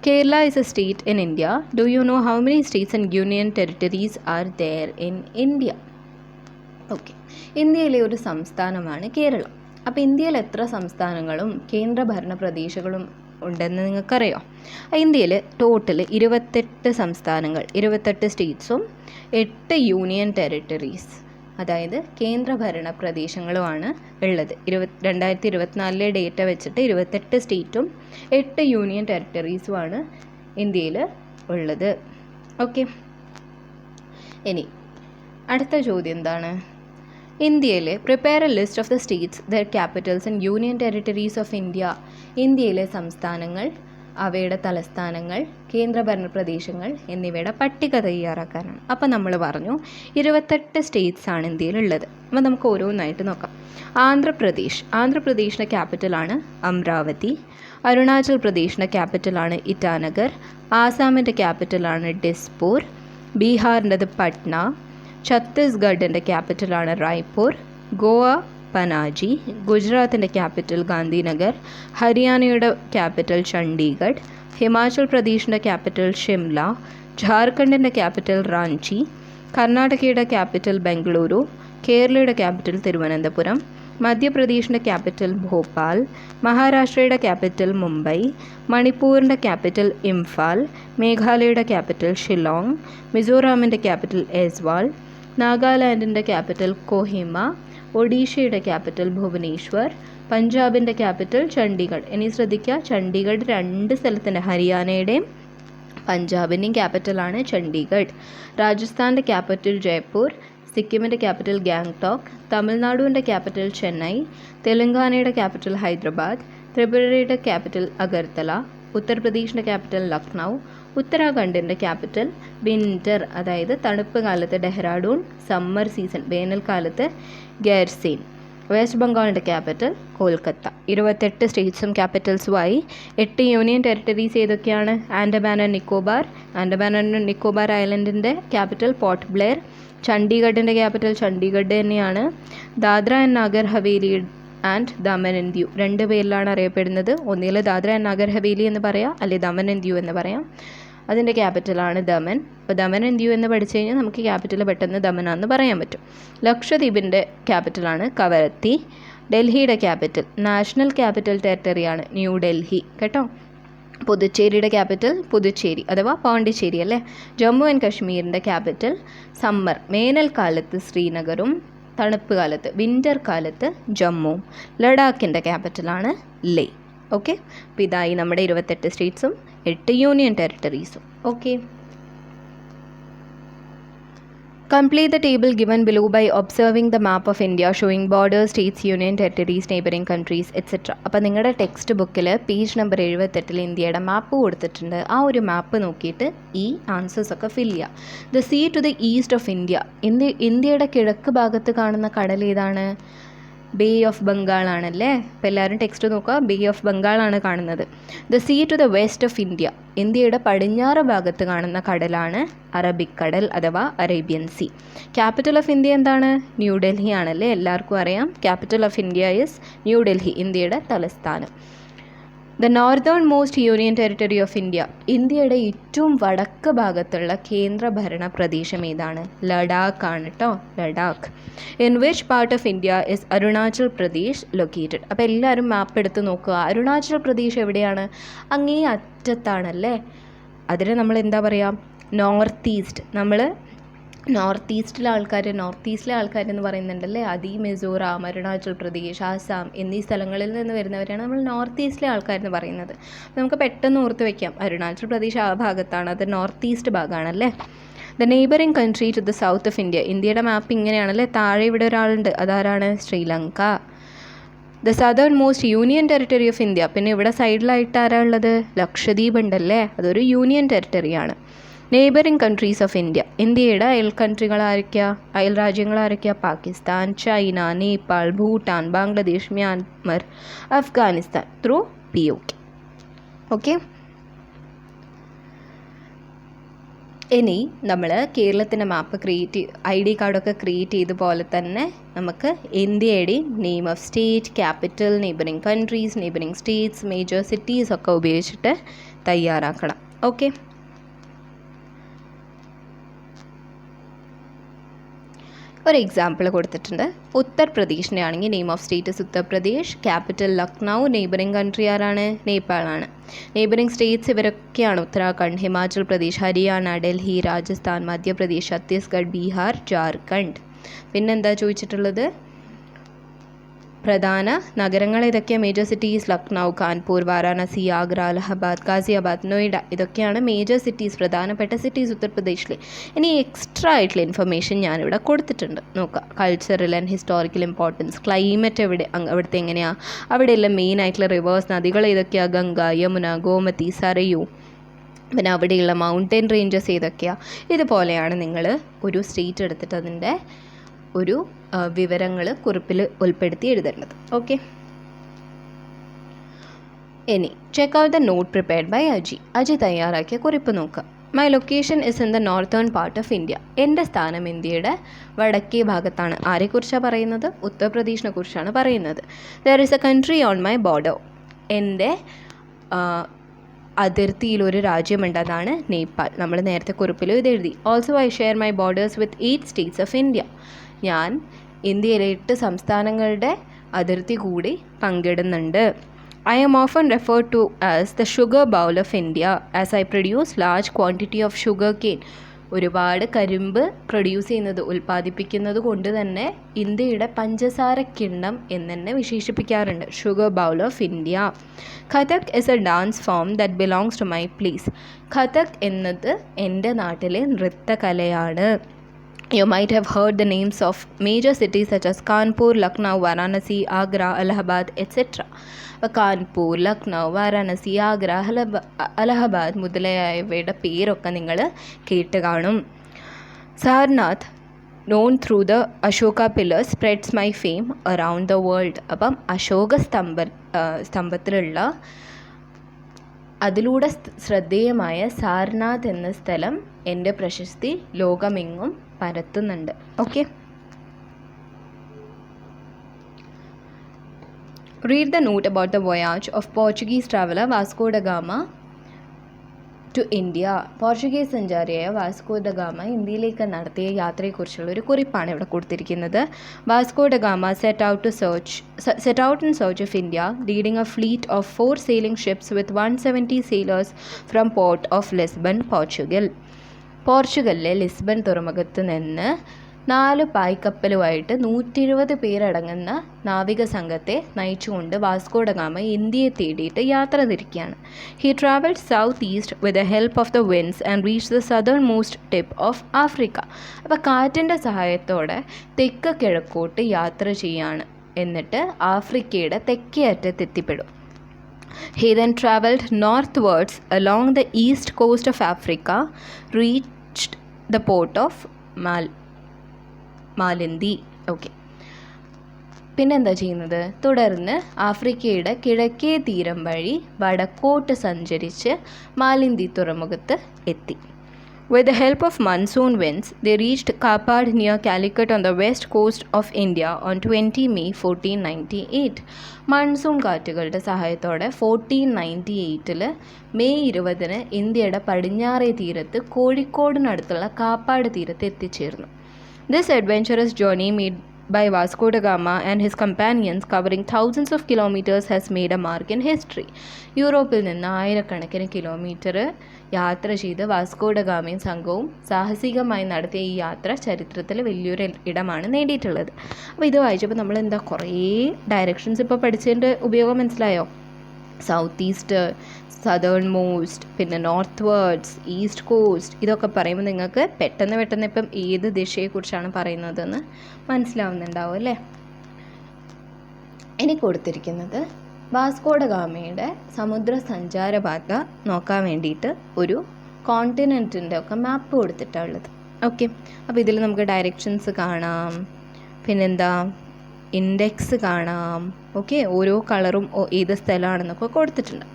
Kerala is a state in India. Do you know how many states and union territories are there in India? Okay, ഇന്ത്യയിലെ ഒരു സംസ്ഥാനമാണ് കേരളം. അപ്പോൾ ഇന്ത്യയിൽ എത്ര സംസ്ഥാനങ്ങളും കേന്ദ്രഭരണ പ്രദേശങ്ങളും ഉണ്ടെന്ന് നിങ്ങൾക്കറിയോ? ഇന്ത്യയിൽ ടോട്ടൽ 28 സംസ്ഥാനങ്ങൾ, 28 സ്റ്റേറ്റ്സും 8 യൂണിയൻ ടെറിട്ടറീസ്, അതായത് കേന്ദ്രഭരണ പ്രദേശങ്ങളുമാണ് ഉള്ളത്. 2024 ഡേറ്റ വെച്ചിട്ട് 28 സ്റ്റേറ്റും 8 യൂണിയൻ ടെറിട്ടറീസുമാണ് ഇന്ത്യയിൽ ഉള്ളത്. ഓക്കെ, ഇനി അടുത്ത ചോദ്യം എന്താണ്? ഇന്ത്യയിൽ prepare A list of the States, there Capitals and union territories of India. ഇന്ത്യയിലെ സംസ്ഥാനങ്ങൾ, അവയുടെ തലസ്ഥാനങ്ങൾ, കേന്ദ്രഭരണ പ്രദേശങ്ങൾ എന്നിവയുടെ പട്ടിക തയ്യാറാക്കാനാണ്. അപ്പോൾ നമ്മൾ പറഞ്ഞു 28 സ്റ്റേറ്റ്സ് ആണ് ഇന്ത്യയിലുള്ളത്. അപ്പോൾ നമുക്ക് ഓരോന്നായിട്ട് നോക്കാം. ആന്ധ്രാപ്രദേശിൻ്റെ ക്യാപിറ്റലാണ് അമരാവതി. അരുണാചൽ പ്രദേശിൻ്റെ ക്യാപിറ്റലാണ് ഇറ്റാനഗർ. ആസാമിൻ്റെ ക്യാപിറ്റലാണ് ഡിസ്പൂർ. ബീഹാറിൻ്റെത് പട്ന. ഛത്തീസ്ഗഡിൻ്റെ ക്യാപിറ്റലാണ് റായ്പൂർ. ഗോവ പനാജി. ഗുജറാത്തിൻ്റെ ക്യാപിറ്റൽ ഗാന്ധിനഗർ. ഹരിയാനയുടെ ക്യാപിറ്റൽ ചണ്ഡീഗഡ്. ഹിമാചൽ പ്രദേശിൻ്റെ ക്യാപിറ്റൽ ഷിംല. ജാർഖണ്ഡിൻ്റെ ക്യാപിറ്റൽ റാഞ്ചി. കർണാടകയുടെ ക്യാപിറ്റൽ ബംഗളൂരു. കേരളയുടെ ക്യാപിറ്റൽ തിരുവനന്തപുരം. മധ്യപ്രദേശിൻ്റെ ക്യാപിറ്റൽ ഭോപ്പാൽ. മഹാരാഷ്ട്രയുടെ ക്യാപിറ്റൽ മുംബൈ. മണിപ്പൂരിൻ്റെ ക്യാപിറ്റൽ ഇംഫാൽ. മേഘാലയയുടെ ക്യാപിറ്റൽ ഷിലോങ്. മിസോറാമിൻ്റെ ക്യാപിറ്റൽ ഐസ്വാൾ. നാഗാലാൻഡിൻ്റെ ക്യാപിറ്റൽ കൊഹിമ. ഒഡീഷയുടെ ക്യാപിറ്റൽ ഭുവനേശ്വർ. പഞ്ചാബിൻ്റെ ക്യാപിറ്റൽ ചണ്ഡീഗഡ്. ഇനി ശ്രദ്ധിക്കുക, ചണ്ഡീഗഡ് 2 സ്ഥലത്തിൻ്റെ, ഹരിയാനയുടെയും പഞ്ചാബിൻ്റെയും ക്യാപിറ്റലാണ് ചണ്ഡീഗഡ്. രാജസ്ഥാൻ്റെ ക്യാപിറ്റൽ ജയ്പൂർ. സിക്കിമിൻ്റെ ക്യാപിറ്റൽ ഗാംഗ്ടോക്ക്. തമിഴ്നാടുവിൻ്റെ ക്യാപിറ്റൽ ചെന്നൈ. തെലങ്കാനയുടെ ക്യാപിറ്റൽ ഹൈദരാബാദ്. ത്രിപുരയുടെ ക്യാപിറ്റൽ അഗർത്തല. ഉത്തർപ്രദേശിൻ്റെ ക്യാപിറ്റൽ ലക്നൗ. ഉത്തരാഖണ്ഡിൻ്റെ ക്യാപിറ്റൽ വിൻ്റർ, അതായത് തണുപ്പ് കാലത്ത് ഡെഹ്റാഡൂൺ, സമ്മർ സീസൺ വേനൽക്കാലത്ത് ഗൈർസെയിൻ. വെസ്റ്റ് ബംഗാളിൻ്റെ ക്യാപിറ്റൽ കൊൽക്കത്ത. 28 സ്റ്റേറ്റ്സും ക്യാപിറ്റൽസുമായി 8 യൂണിയൻ ടെറിട്ടറീസ് ഏതൊക്കെയാണ്? ആൻഡമാൻ ആൻഡ് നിക്കോബാർ ഐലൻഡിൻ്റെ ക്യാപിറ്റൽ പോർട്ട് ബ്ലെയർ. ചണ്ഡീഗഡിൻ്റെ ക്യാപിറ്റൽ ചണ്ഡീഗഡ് തന്നെയാണ്. Dadra and Nagar Haveli and Daman and Diu 2 പേരിലാണ് അറിയപ്പെടുന്നത്. ഒന്നിൽ ദാദ്ര ആൻഡ് നാഗർ ഹവേലി എന്ന് പറയാം, അല്ലെങ്കിൽ ദമൻ ആൻഡ് ദിയു എന്ന് പറയാം. അതിൻ്റെ ക്യാപിറ്റലാണ് ദമൻ. അപ്പോൾ ദമൻ ആൻഡ് ദിയു എന്ന് പഠിച്ചു കഴിഞ്ഞാൽ നമുക്ക് ക്യാപിറ്റൽ പെട്ടെന്ന് ദമനാന്ന് പറയാൻ പറ്റും. ലക്ഷദ്വീപിൻ്റെ ക്യാപിറ്റലാണ് കവരത്തി. ഡൽഹിയുടെ ക്യാപിറ്റൽ, നാഷണൽ ക്യാപിറ്റൽ ടെറിട്ടറിയാണ് ന്യൂഡൽഹി കേട്ടോ. പുതുച്ചേരിയുടെ ക്യാപിറ്റൽ പുതുച്ചേരി അഥവാ പോണ്ടിച്ചേരി അല്ലേ. ജമ്മു ആൻഡ് കാശ്മീരിൻ്റെ ക്യാപിറ്റൽ സമ്മർ, വേനൽക്കാലത്ത് ശ്രീനഗറും തണുപ്പ് കാലത്ത് വിൻ്റർ കാലത്ത് ജമ്മുവും. ലഡാക്കിൻ്റെ ക്യാപിറ്റലാണ് ലേ. ഓക്കെ, അപ്പോൾ ഇതായി നമ്മുടെ 28 സ്റ്റേറ്റ്സും 8 യൂണിയൻ ടെറിട്ടറീസും. Okay, complete the table given below by observing the map of India showing borders, states, union territories, neighboring countries, etc. അപ്പോൾ നിങ്ങളുടെ ടെക്സ്റ്റ് ബുക്കിൽ പേജ് നമ്പർ 78 ഇന്ത്യയുടെ മാപ്പ് കൊടുത്തിട്ടുണ്ട്. ആ ഒരു മാപ്പ് നോക്കിയിട്ട് ഈ ആൻസേഴ്സ് ഒക്കെ ഫിൽ ചെയ്യുക. The sea to the east of ഇന്ത്യയുടെ കിഴക്ക് ഭാഗത്ത് കാണുന്ന കടൽ ഏതാണ്? ബേ ഓഫ് ബംഗാൾ ആണല്ലേ. അപ്പോൾ എല്ലാവരും ടെക്സ്റ്റ് നോക്കുക, ബേ ഓഫ് ബംഗാളാണ് കാണുന്നത്. The sea to the west of ഇന്ത്യയുടെ പടിഞ്ഞാറ് ഭാഗത്ത് കാണുന്ന കടലാണ് അറബിക്കടൽ അഥവാ Arabian sea. Capital of India എന്താണ്? ന്യൂഡൽഹി ആണല്ലേ, എല്ലാവർക്കും അറിയാം. Capital of India is New Delhi, ഇന്ത്യയുടെ തലസ്ഥാനം. The northern most union territory of ഇന്ത്യയുടെ ഏറ്റവും വടക്ക് ഭാഗത്തുള്ള കേന്ദ്രഭരണ പ്രദേശം ഏതാണ്? ലഡാക്ക് ആണ് കേട്ടോ, Ladakh. In which part of India is Arunachal Pradesh located? അപ്പോൾ എല്ലാവരും മാപ്പ് എടുത്ത് നോക്കുക. അരുണാചൽ പ്രദേശ് എവിടെയാണ്? അങ്ങേ അറ്റത്താണല്ലേ. അതിന് നമ്മൾ എന്താ പറയുക? North east. നമ്മൾ നോർത്ത് ഈസ്റ്റിലെ ആൾക്കാരെന്ന് പറയുന്നുണ്ടല്ലേ, അത് ഈ മിസോറാം, അരുണാചൽ പ്രദേശ്, ആസാം എന്നീ സ്ഥലങ്ങളിൽ നിന്ന് വരുന്നവരാണ് നമ്മൾ നോർത്ത് ഈസ്റ്റിലെ ആൾക്കാരെന്ന് പറയുന്നത്. നമുക്ക് പെട്ടെന്ന് ഓർത്ത് വയ്ക്കാം, അരുണാചൽ പ്രദേശ് ആ ഭാഗത്താണ്, അത് നോർത്ത് ഈസ്റ്റ് ഭാഗമാണല്ലേ. The neighbouring country to the south of ഇന്ത്യയുടെ മാപ്പ് ഇങ്ങനെയാണല്ലേ. താഴെ ഇവിടെ ഒരാളുണ്ട്, അതാരാണ്? Sri Lanka. The southernmost union territory of India, പിന്നെ ഇവിടെ സൈഡിലായിട്ട് ആരാ ഉള്ളത്? ലക്ഷദ്വീപ് ഉണ്ടല്ലേ, അതൊരു യൂണിയൻ ടെറിട്ടറിയാണ്. Neighbouring countries of India. ഇന്ത്യയുടെ അയൽ രാജ്യങ്ങൾ ആരൊക്കെയാണ്? Pakistan, China, Nepal, Bhutan, Bangladesh, Myanmar, Afghanistan through POK. Okay. ഇനി നമ്മൾ കേരളത്തിൻ്റെ മാപ്പ് ID കാർഡൊക്കെ ക്രിയേറ്റ് ചെയ്ത പോലെ തന്നെ നമുക്ക് ഇന്ത്യയുടെ name of state, capital, neighbouring countries, neighbouring States, major cities ഒക്കെ ഉപയോഗിച്ചിട്ട് തയ്യാറാക്കണം. ഓക്കെ. ഒരു എക്സാമ്പിൾ കൊടുത്തിട്ടുണ്ട്. ഉത്തർപ്രദേശിൻ്റെ ആണെങ്കിൽ name of state Uttar Pradesh, capital Lucknow, neighbouring country ആരാണ്? നേപ്പാളാണ്. നെയ്ബറിംഗ് സ്റ്റേറ്റ്സ് ഇവരൊക്കെയാണ് ഉത്തരാഖണ്ഡ്, ഹിമാചൽ പ്രദേശ്, ഹരിയാന, ഡൽഹി, രാജസ്ഥാൻ, മധ്യപ്രദേശ്, ഛത്തീസ്ഗഡ്, ബീഹാർ, ജാർഖണ്ഡ്. പിന്നെന്താ ചോദിച്ചിട്ടുള്ളത്? പ്രധാന നഗരങ്ങൾ ഏതൊക്കെയാണ്? Major cities Lucknow, Kanpur, Varanasi, Agra, Allahabad, Ghaziabad, Noida. ഇതൊക്കെയാണ് മേജർ സിറ്റീസ്, പ്രധാനപ്പെട്ട സിറ്റീസ് ഉത്തർപ്രദേശിൽ. ഇനി എക്സ്ട്രാ ആയിട്ടുള്ള ഇൻഫർമേഷൻ ഞാനിവിടെ കൊടുത്തിട്ടുണ്ട്. നോക്കാം. Cultural and historical importance, climate അവിടുത്തെ എങ്ങനെയാണ്, അവിടെയുള്ള മെയിൻ ആയിട്ടുള്ള റിവേഴ്സ്, നദികൾ ഏതൊക്കെയാണ്? ഗംഗ, യമുന, ഗോമതി, സരയു. പിന്നെ അവിടെയുള്ള മൗണ്ടൻ റേഞ്ചസ് ഏതൊക്കെയാണ്? ഇതുപോലെയാണ് നിങ്ങൾ ഒരു സ്റ്റേറ്റ് എടുത്തിട്ട് അതിൻ്റെ ഒരു വിവരങ്ങൾ കുറിപ്പിൽ ഉൾപ്പെടുത്തി എഴുതേണ്ടത്. ഓക്കെ. ഇനി check out the note prepared by Aji തയ്യാറാക്കിയ കുറിപ്പ് നോക്കുക. My location is in the northern part of India. എൻ്റെ സ്ഥാനം ഇന്ത്യയുടെ വടക്കേ ഭാഗത്താണ്. ആരെക്കുറിച്ചാണ് പറയുന്നത്? ഉത്തർപ്രദേശിനെ കുറിച്ചാണ് പറയുന്നത്. There is A country on my border. എൻ്റെ അതിർത്തിയിലൊരു രാജ്യമുണ്ട്, അതാണ് നേപ്പാൾ. നമ്മൾ നേരത്തെ കുറിപ്പിലും ഇത് എഴുതി. Also I share my borders with 8 States of India. ഞാൻ ഇന്ത്യയിലെ 8 സംസ്ഥാനങ്ങളുടെ അതിർത്തി കൂടി പങ്കിടുന്നുണ്ട്. I am often referred to as the sugar bowl of India as I produce large quantity of sugar cane. ഒരുപാട് കരിമ്പ് ഉൽപ്പാദിപ്പിക്കുന്നത് കൊണ്ട് തന്നെ ഇന്ത്യയുടെ പഞ്ചസാര കിണ്ണം എന്ന് തന്നെ വിശേഷിപ്പിക്കാറുണ്ട്. Sugar bowl of India. Kathak is a dance form that belongs to my place. Kathak എന്നത് എൻ്റെ നാട്ടിലെ നൃത്തകലയാണ്. You might have heard the names of major cities such as Kanpur, Lucknow, Varanasi, Agra, Allahabad, etc. Kanpur, Lucknow, Varanasi, Agra, Allahabad മുതലായവയുടെ പേരൊക്കെ നിങ്ങൾ കേട്ട് കാണും. Sarnath known through the Ashoka pillars spreads my fame around the world. അപ്പം അശോക സ്തംഭത്തിലുള്ള അതിലൂടെ ശ്രദ്ധേയമായ സാർനാഥ് എന്ന സ്ഥലം എൻ്റെ പ്രശസ്തി ലോകമെങ്ങും പരത്തുന്നുണ്ട്. Okay. Read the note about the voyage of Portuguese traveler Vasco da Gama to India. Portuguese സഞ്ചാരിയായ വാസ്കോ ഡ ഗാമ ഇന്ത്യയിലേക്ക് നടത്തിയ യാത്രയെക്കുറിച്ചുള്ള ഒരു കുറിപ്പാണ് ഇവിടെ കൊടുത്തിരിക്കുന്നത്. Vasco da Gama set out in search of India, leading a fleet of 4 sailing ships with 170 sailors from port of Lisbon, Portugal. പോർച്ചുഗലിലെ ലിസ്ബൺ തുറമുഖത്ത് നിന്ന് 4 പായ്ക്കപ്പലുമായിട്ട് 170 പേരടങ്ങുന്ന നാവിക സംഘത്തെ നയിച്ചുകൊണ്ട് വാസ്കോ ഡ ഗാമ ഇന്ത്യയെ തേടിയിട്ട് യാത്ര തിരിക്കുകയാണ്. He travelled south east with the help of the winds and reach the southernmost tip of Africa. അപ്പോൾ കാറ്റിൻ്റെ സഹായത്തോടെ തെക്ക് കിഴക്കോട്ട് യാത്ര ചെയ്യാണ്. എന്നിട്ട് ആഫ്രിക്കയുടെ തെക്കേ അറ്റത്ത് എത്തിപ്പെടും. He then travelled northwards along the east coast of Africa, reached the port of Malindi. Okay. പിന്നെന്താ ചെയ്യുന്നത്? തുടർന്ന് ആഫ്രിക്കയുടെ കിഴക്കേ തീരം വഴി വടക്കോട്ട് സഞ്ചരിച്ച് മാലിന്തി തുറമുഖത്ത് എത്തി. With the help of monsoon winds, they reached Kapad near Calicut on the west coast of India on 20 May 1498. Monsoon കാറ്റുകളുടെ സഹായത്തോടെ 1498 മെയ് 20 ഇന്ത്യയുടെ പടിഞ്ഞാറേ തീരത്ത് കോഴിക്കോടിനടുത്തുള്ള കാപ്പാട് തീരത്ത് എത്തിച്ചേർന്നു. This adventurous journey made by Vasco da Gama and his companions covering thousands of kilometers has made a mark in history. യൂറോപ്പിൽ നിന്ന് ആയിരക്കണക്കിന് കിലോമീറ്റർ യാത്ര ചെയ്ത് വാസ്കോ ഡ ഗാമയും സംഘവും സാഹസികമായി നടത്തിയ ഈ യാത്ര ചരിത്രത്തിൽ വലിയൊരു ഇടമാണ് നേടിയിട്ടുള്ളത്. അപ്പോൾ ഇത് വായിച്ചപ്പോൾ നമ്മൾ എന്താ കുറേ ഡയറക്ഷൻസ് ഇപ്പോൾ പഠിച്ചതിൻ്റെ ഉപയോഗം മനസ്സിലായോ? സൗത്ത് ഈസ്റ്റ്, സദേൺ മോസ്റ്റ്, പിന്നെ നോർത്ത് വേർഡ്സ്, ഈസ്റ്റ് കോസ്റ്റ്, ഇതൊക്കെ പറയുമ്പോൾ നിങ്ങൾക്ക് പെട്ടെന്ന് ഇപ്പം ഏത് ദിശയെക്കുറിച്ചാണ് പറയുന്നതെന്ന് മനസ്സിലാവുന്നുണ്ടാവും അല്ലേ? ഇനി കൊടുത്തിരിക്കുന്നത് വാസ്കോ ഡ ഗാമയുടെ സമുദ്ര സഞ്ചാരപാത നോക്കാൻ വേണ്ടിയിട്ട് ഒരു കോണ്ടിനെൻറ്റിൻ്റെ ഒക്കെ മാപ്പ് കൊടുത്തിട്ടാണ് ഉള്ളത്. ഓക്കെ, അപ്പോൾ ഇതിൽ നമുക്ക് ഡയറക്ഷൻസ് കാണാം, പിന്നെന്താ ഇൻഡെക്സ് കാണാം. ഓക്കെ, ഓരോ കളറും ഏത് സ്ഥലമാണെന്നൊക്കെ കൊടുത്തിട്ടുണ്ട്.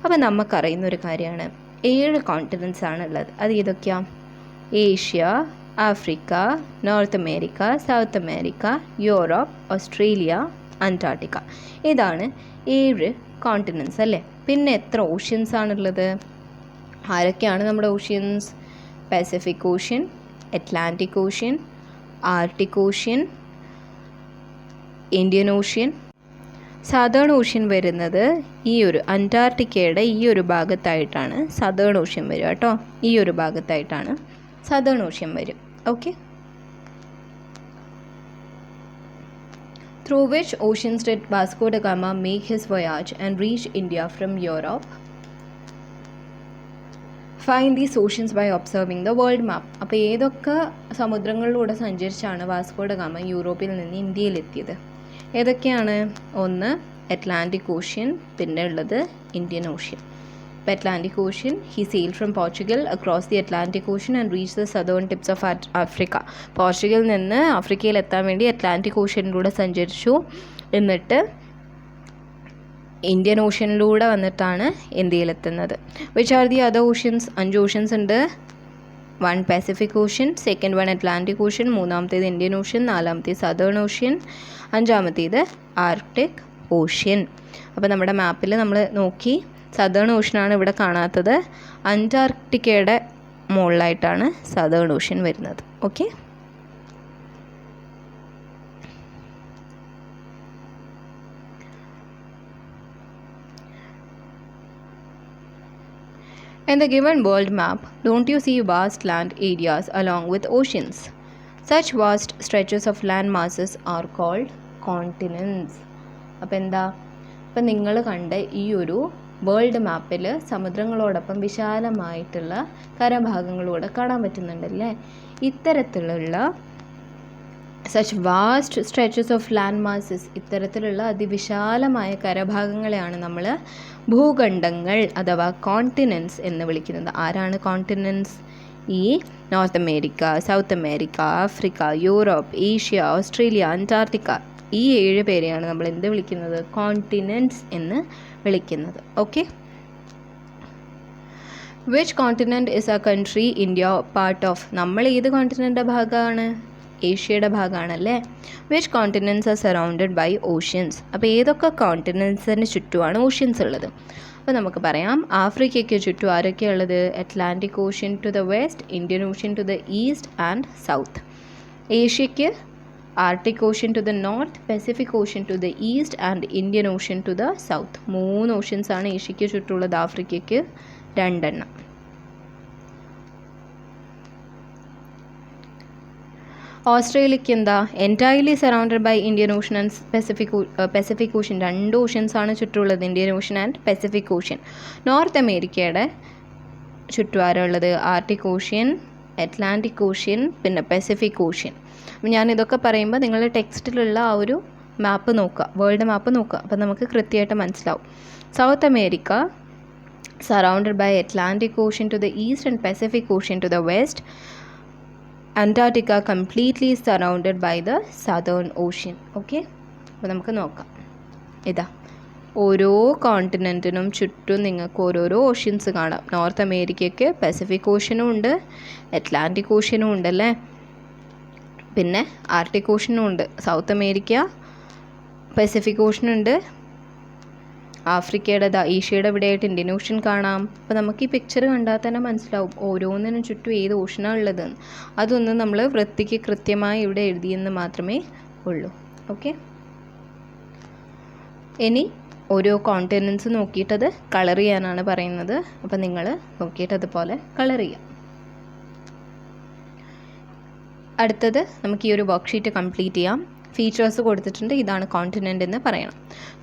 അപ്പോൾ നമുക്കറിയുന്ന ഒരു കാര്യമാണ് 7 കോണ്ടിനെൻറ്റ്സ് ആണുള്ളത്. അത് ഏതൊക്കെയാണ്? Asia, Africa, north America, South America, Europe, Australia, Antarctica. ഇതാണ് 7 കോണ്ടിനെൻറ്റ്സ് അല്ലേ. പിന്നെ എത്ര ഓഷ്യൻസ് ആണുള്ളത്? ആരൊക്കെയാണ് നമ്മുടെ oceans? Pacific ocean, Atlantic ocean, Arctic ocean, Indian ocean. Southern ocean വരുന്നത് ഈ ഒരു അന്റാർട്ടിക്കയുടെ ഈ ഒരു ഭാഗത്തായിട്ടാണ് സദേൺ ഓഷ്യൻ വരിക കേട്ടോ. ഈ ഒരു ഭാഗത്തായിട്ടാണ് സദേൺ ഓഷ്യൻ വരും. Okay, through which oceans did Vasco da Gama make his voyage and reach India from Europe? Find these oceans by observing the world map. അപ്പോൾ ഏതൊക്കെ സമുദ്രങ്ങളിലൂടെ സഞ്ചരിച്ചാണ് വാസ്കോ ഡ ഗാമ യൂറോപ്പിൽ നിന്ന് ഇന്ത്യയിലെത്തിയത്? ഏതൊക്കെയാണ്? ഒന്ന് അറ്റ്ലാന്റിക് ഓഷ്യൻ, പിന്നെ ഉള്ളത് ഇന്ത്യൻ ഓഷ്യൻ. ഇപ്പോൾ Atlantic ocean, he sailed from Portugal across the Atlantic ocean and reach the southern tips of Africa. പോർച്ചുഗലിൽ നിന്ന് ആഫ്രിക്കയിൽ എത്താൻ വേണ്ടി അറ്റ്ലാന്റിക് ഓഷ്യനിലൂടെ സഞ്ചരിച്ചു. എന്നിട്ട് ഇന്ത്യൻ ഓഷ്യനിലൂടെ വന്നിട്ടാണ് ഇന്ത്യയിലെത്തുന്നത്. Which are the other oceans? 5 oceans ഉണ്ട്. 1 Pacific ocean, second 1 Atlantic ocean, മൂന്നാമത്തേത് ഇന്ത്യൻ ഓഷ്യൻ, നാലാമത്തേത് സദേൺ ഓഷ്യൻ, അഞ്ചാമത്തേത് ആർട്ടിക് ഓഷ്യൻ. അപ്പോൾ നമ്മുടെ മാപ്പിൽ നമ്മൾ നോക്കി സദേൺ ഓഷ്യനാണ് ഇവിടെ കാണാത്തത്. അന്റാർട്ടിക്കയുടെ മുകളിലായിട്ടാണ് സദേൺ ഓഷ്യൻ വരുന്നത്. Okay, in the given world map, don't you see vast land areas along with oceans? Such vast stretches of land masses are called continents. അപ്പോൾ എന്താ? ഇപ്പം നിങ്ങൾ കണ്ട ഈ ഒരു വേൾഡ് മാപ്പിൽ സമുദ്രങ്ങളോടൊപ്പം വിശാലമായിട്ടുള്ള കരഭാഗങ്ങളൂടെ കാണാൻ പറ്റുന്നുണ്ടല്ലേ. ഇത്തരത്തിലുള്ള such vast stretches of land masses, ഇത്തരത്തിലുള്ള അതിവിശാലമായ കരഭാഗങ്ങളെയാണ് നമ്മൾ ഭൂഖണ്ഡങ്ങൾ അഥവാ കോണ്ടിനെൻറ്റ്സ് എന്ന് വിളിക്കുന്നത്. ആരാണ് കോണ്ടിനെൻറ്റ്സ്? ഈ North America, South America, Africa, Europe, Asia, Australia, Antarctica. ഈ 7 പേരെയാണ് നമ്മൾ എന്ത് വിളിക്കുന്നത്? കോണ്ടിനെൻറ്റ്സ് എന്ന് വിളിക്കുന്നത്. Okay, which continent is a country India part of? നമ്മൾ ഏത് കോണ്ടിനെൻ്റ് ഭാഗമാണ്? ഏഷ്യയുടെ ഭാഗമാണല്ലേ. Which continents are surrounded by oceans? അപ്പോൾ ഏതൊക്കെ കോണ്ടിനെൻറ്റ്സിന് ചുറ്റുമാണ് ഓഷ്യൻസ് ഉള്ളത്? അപ്പോൾ നമുക്ക് പറയാം, ആഫ്രിക്കയ്ക്ക് ചുറ്റും ആരൊക്കെയാണ് ഉള്ളത്? Atlantic ocean to the west, Indian ocean to the east and south. ഏഷ്യയ്ക്ക് Arctic ocean to the north, Pacific ocean to the east and Indian ocean to the south. 3 oceans ആണ് ഏഷ്യയ്ക്ക് ചുറ്റുമുള്ളത്. ആഫ്രിക്കയ്ക്ക് 2 എണ്ണം. ഓസ്ട്രേലിയക്ക് എന്താ? Entirely surrounded by Indian ocean and Pacific ocean. 2 oceans ആണ് ചുറ്റുമുള്ളത്, Indian ocean and Pacific ocean. North അമേരിക്കയുടെ ചുറ്റും ആരാ ഉള്ളത്? ആർട്ടിക് ഓഷ്യൻ, അറ്റ്ലാന്റിക് ഓഷ്യൻ, പിന്നെ പസഫിക് ഓഷ്യൻ. അപ്പം ഞാനിതൊക്കെ പറയുമ്പോൾ നിങ്ങൾ ടെക്സ്റ്റിലുള്ള ആ ഒരു മാപ്പ് നോക്കുക, വേൾഡ് മാപ്പ് നോക്കുക, അപ്പം നമുക്ക് കൃത്യമായിട്ട് മനസ്സിലാവും. South America surrounded by Atlantic ocean to the east and Pacific ocean to the west. Antarctica completely surrounded by the Southern Ocean. Okay, അപ്പോൾ നമുക്ക് നോക്കാം. ഇതാ ഓരോ കോണ്ടിനെൻറ്റിനും ചുറ്റും നിങ്ങൾക്ക് ഓരോരോ ഓഷ്യൻസ് കാണാം. നോർത്ത് അമേരിക്കയ്ക്ക് പസഫിക് ഓഷ്യനും ഉണ്ട്, അറ്റ്ലാന്റിക് ഓഷ്യനും ഉണ്ടല്ലേ, പിന്നെ ആർട്ടിക് ഓഷ്യനും ഉണ്ട്. സൗത്ത് അമേരിക്ക പസഫിക് ഓഷ്യനുണ്ട്. ആഫ്രിക്കയുടെ ഏഷ്യയുടെ ഇവിടെയായിട്ട് ഇന്ത്യൻ ഓഷ്യൻ കാണാം. അപ്പോൾ നമുക്ക് ഈ പിക്ചർ കണ്ടാൽ തന്നെ മനസ്സിലാവും ഓരോന്നിനും ചുറ്റും ഏത് ഓഷ്യനാണ് ഉള്ളതെന്ന്. അതൊന്നും നമ്മൾ വൃത്തിക്ക് കൃത്യമായി ഇവിടെ എഴുതിയെന്ന് മാത്രമേ ഉള്ളൂ. ഓക്കെ, ഇനി ഓരോ കോണ്ടിനെൻറ്റ്സ് നോക്കിയിട്ടത് കളർ ചെയ്യാനാണ് പറയുന്നത്. അപ്പോൾ നിങ്ങൾ നോക്കിയിട്ട് അതുപോലെ കളർ ചെയ്യാം. അടുത്തത് നമുക്ക് ഈ ഒരു വർക്ക്ഷീറ്റ് കംപ്ലീറ്റ് ചെയ്യാം. ഫീച്ചേഴ്സ് കൊടുത്തിട്ടുണ്ട്. ഇതാണ് കോണ്ടിനെൻ്റ് എന്ന് പറയണം.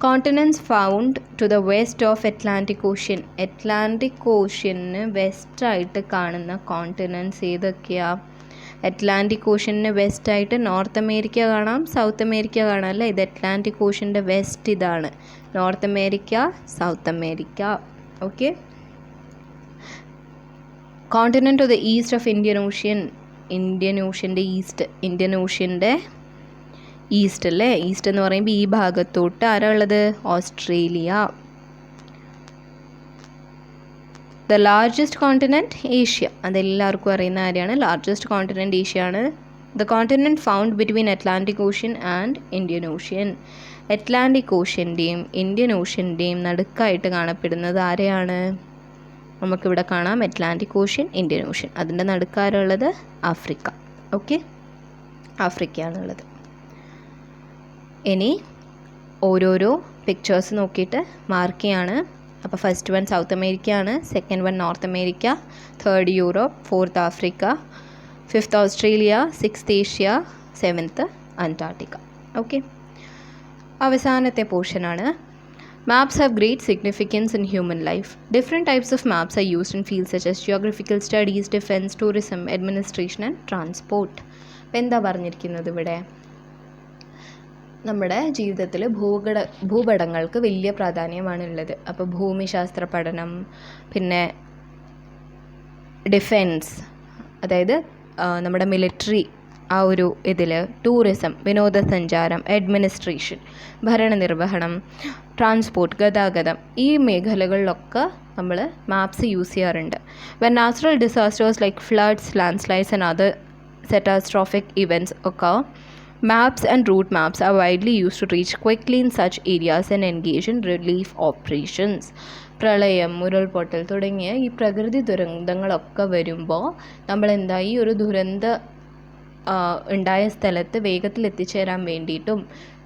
Continents found to the west of Atlantic ocean. Atlantic ഓഷ്യന് വെസ്റ്റായിട്ട് കാണുന്ന കോണ്ടിനെൻറ്റ്സ് ഏതൊക്കെയാണ്? അറ്റ്ലാന്റിക് ഓഷ്യന് വെസ്റ്റായിട്ട് നോർത്ത് അമേരിക്ക കാണാം, സൗത്ത് അമേരിക്ക കാണാം അല്ലേ. ഇത് അറ്റ്ലാന്റിക് ഓഷ്യൻ്റെ വെസ്റ്റ് ഇതാണ്. North America, South America. Okay, continent of the east of Indian ocean. Indian ഓഷ്യൻ്റെ ഈസ്റ്റ് അല്ലേ. ഈസ്റ്റ് എന്ന് പറയുമ്പോൾ ഈ ഭാഗത്തോട്ട് ആരാ ഉള്ളത്? Australia. The largest continent Asia. അതെല്ലാവർക്കും അറിയുന്ന കാര്യമാണ്. ലാർജസ്റ്റ് കോണ്ടിനെൻറ്റ് ഏഷ്യ ആണ്. The continent found between Atlantic ocean and Indian ocean. Atlantic ഓഷ്യൻ്റെയും ഇന്ത്യൻ ഓഷ്യൻ്റെയും നടുക്കായിട്ട് കാണപ്പെടുന്നത് ആരെയാണ്? നമുക്കിവിടെ കാണാം അറ്റ്ലാന്റിക് ഓഷ്യൻ, ഇന്ത്യൻ ഓഷ്യൻ. അതിൻ്റെ നടുക്കാരുള്ളത് ആഫ്രിക്ക. ഓക്കെ, ആഫ്രിക്കയാണുള്ളത്. ഇനി ഓരോരോ പിക്ചേഴ്സ് നോക്കിയിട്ട് മാർക്ക് ചെയ്യാണ്. അപ്പോൾ ഫസ്റ്റ് വൺ സൗത്ത് അമേരിക്ക ആണ്, second one north America, third Europe, fourth Africa, fifth Australia, sixth Asia, seventh Antarctica. Okay, അവസാനത്തെ പോർഷനാണ്. Maps have great significance in human life. Different types of maps are used in fields such as geographical studies, defense, tourism, administration and transport. അപ്പോൾ എന്താ പറഞ്ഞിരിക്കുന്നത് ഇവിടെ? നമ്മുടെ ജീവിതത്തിൽ ഭൂപടങ്ങൾക്ക് വലിയ പ്രാധാന്യമാണുള്ളത്. അപ്പോൾ ഭൂമിശാസ്ത്ര പഠനം, പിന്നെ ഡിഫെൻസ്, അതായത് നമ്മുടെ മിലിറ്ററി ആ ഒരു ഇതിൽ, ടൂറിസം വിനോദസഞ്ചാരം, അഡ്മിനിസ്ട്രേഷൻ ഭരണനിർവഹണം, ട്രാൻസ്പോർട്ട് ഗതാഗതം, ഈ മേഖലകളിലൊക്കെ നമ്മൾ മാപ്സ് യൂസ് ചെയ്യാറുണ്ട്. When natural disasters like floods, landslides and other catastrophic events occur, maps and route maps are widely used to reach quickly in such areas and engage in relief operations. പ്രളയം, ഉരുൾപൊട്ടൽ തുടങ്ങിയ ഈ പ്രകൃതി ദുരന്തങ്ങളൊക്കെ വരുമ്പോൾ നമ്മൾ എന്താ ഈ ഒരു ഉണ്ടായ സ്ഥലത്ത് വേഗത്തിൽ എത്തിച്ചേരാൻ വേണ്ടിയിട്ടും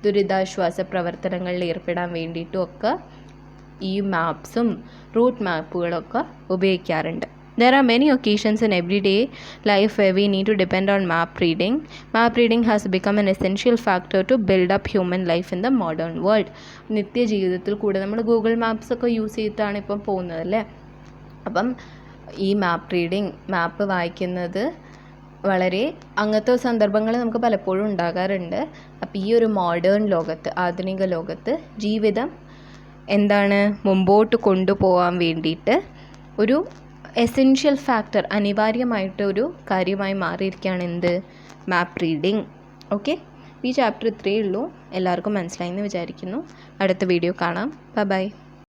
ദുരിതാശ്വാസ പ്രവർത്തനങ്ങളിൽ ഏർപ്പെടാൻ വേണ്ടിയിട്ടും ഒക്കെ ഈ മാപ്സും റൂട്ട് മാപ്പുകളൊക്കെ ഉപയോഗിക്കാറുണ്ട്. There are many occasions in everyday life where we need to depend on map reading. Map reading has become an essential factor to build up human life in the modern world. നിത്യജീവിതത്തിൽ കൂടെ നമ്മൾ ഗൂഗിൾ മാപ്സ് ഒക്കെ യൂസ് ചെയ്തിട്ടാണ് ഇപ്പം പോകുന്നത് അല്ലേ. അപ്പം ഈ മാപ്പ് റീഡിങ്, മാപ്പ് വായിക്കുന്നത് വളരെ അങ്ങനത്തെ സന്ദർഭങ്ങൾ നമുക്ക് പലപ്പോഴും ഉണ്ടാകാറുണ്ട്. അപ്പോൾ ഈ ഒരു മോഡേൺ ലോകത്ത്, ആധുനിക ലോകത്ത് ജീവിതം എന്താണ് മുമ്പോട്ട് കൊണ്ടുപോകാൻ വേണ്ടിയിട്ട് ഒരു എസെൻഷ്യൽ ഫാക്ടർ, അനിവാര്യമായിട്ട് ഒരു കാര്യമായി മാറിയിരിക്കുകയാണ് എന്ത്? മാപ്പ് റീഡിങ്. ഓക്കെ, ഈ ചാപ്റ്റർ ഇത്രയേ ഉള്ളൂ. എല്ലാവർക്കും മനസ്സിലായി എന്ന് വിചാരിക്കുന്നു. അടുത്ത വീഡിയോ കാണാം. ബൈ.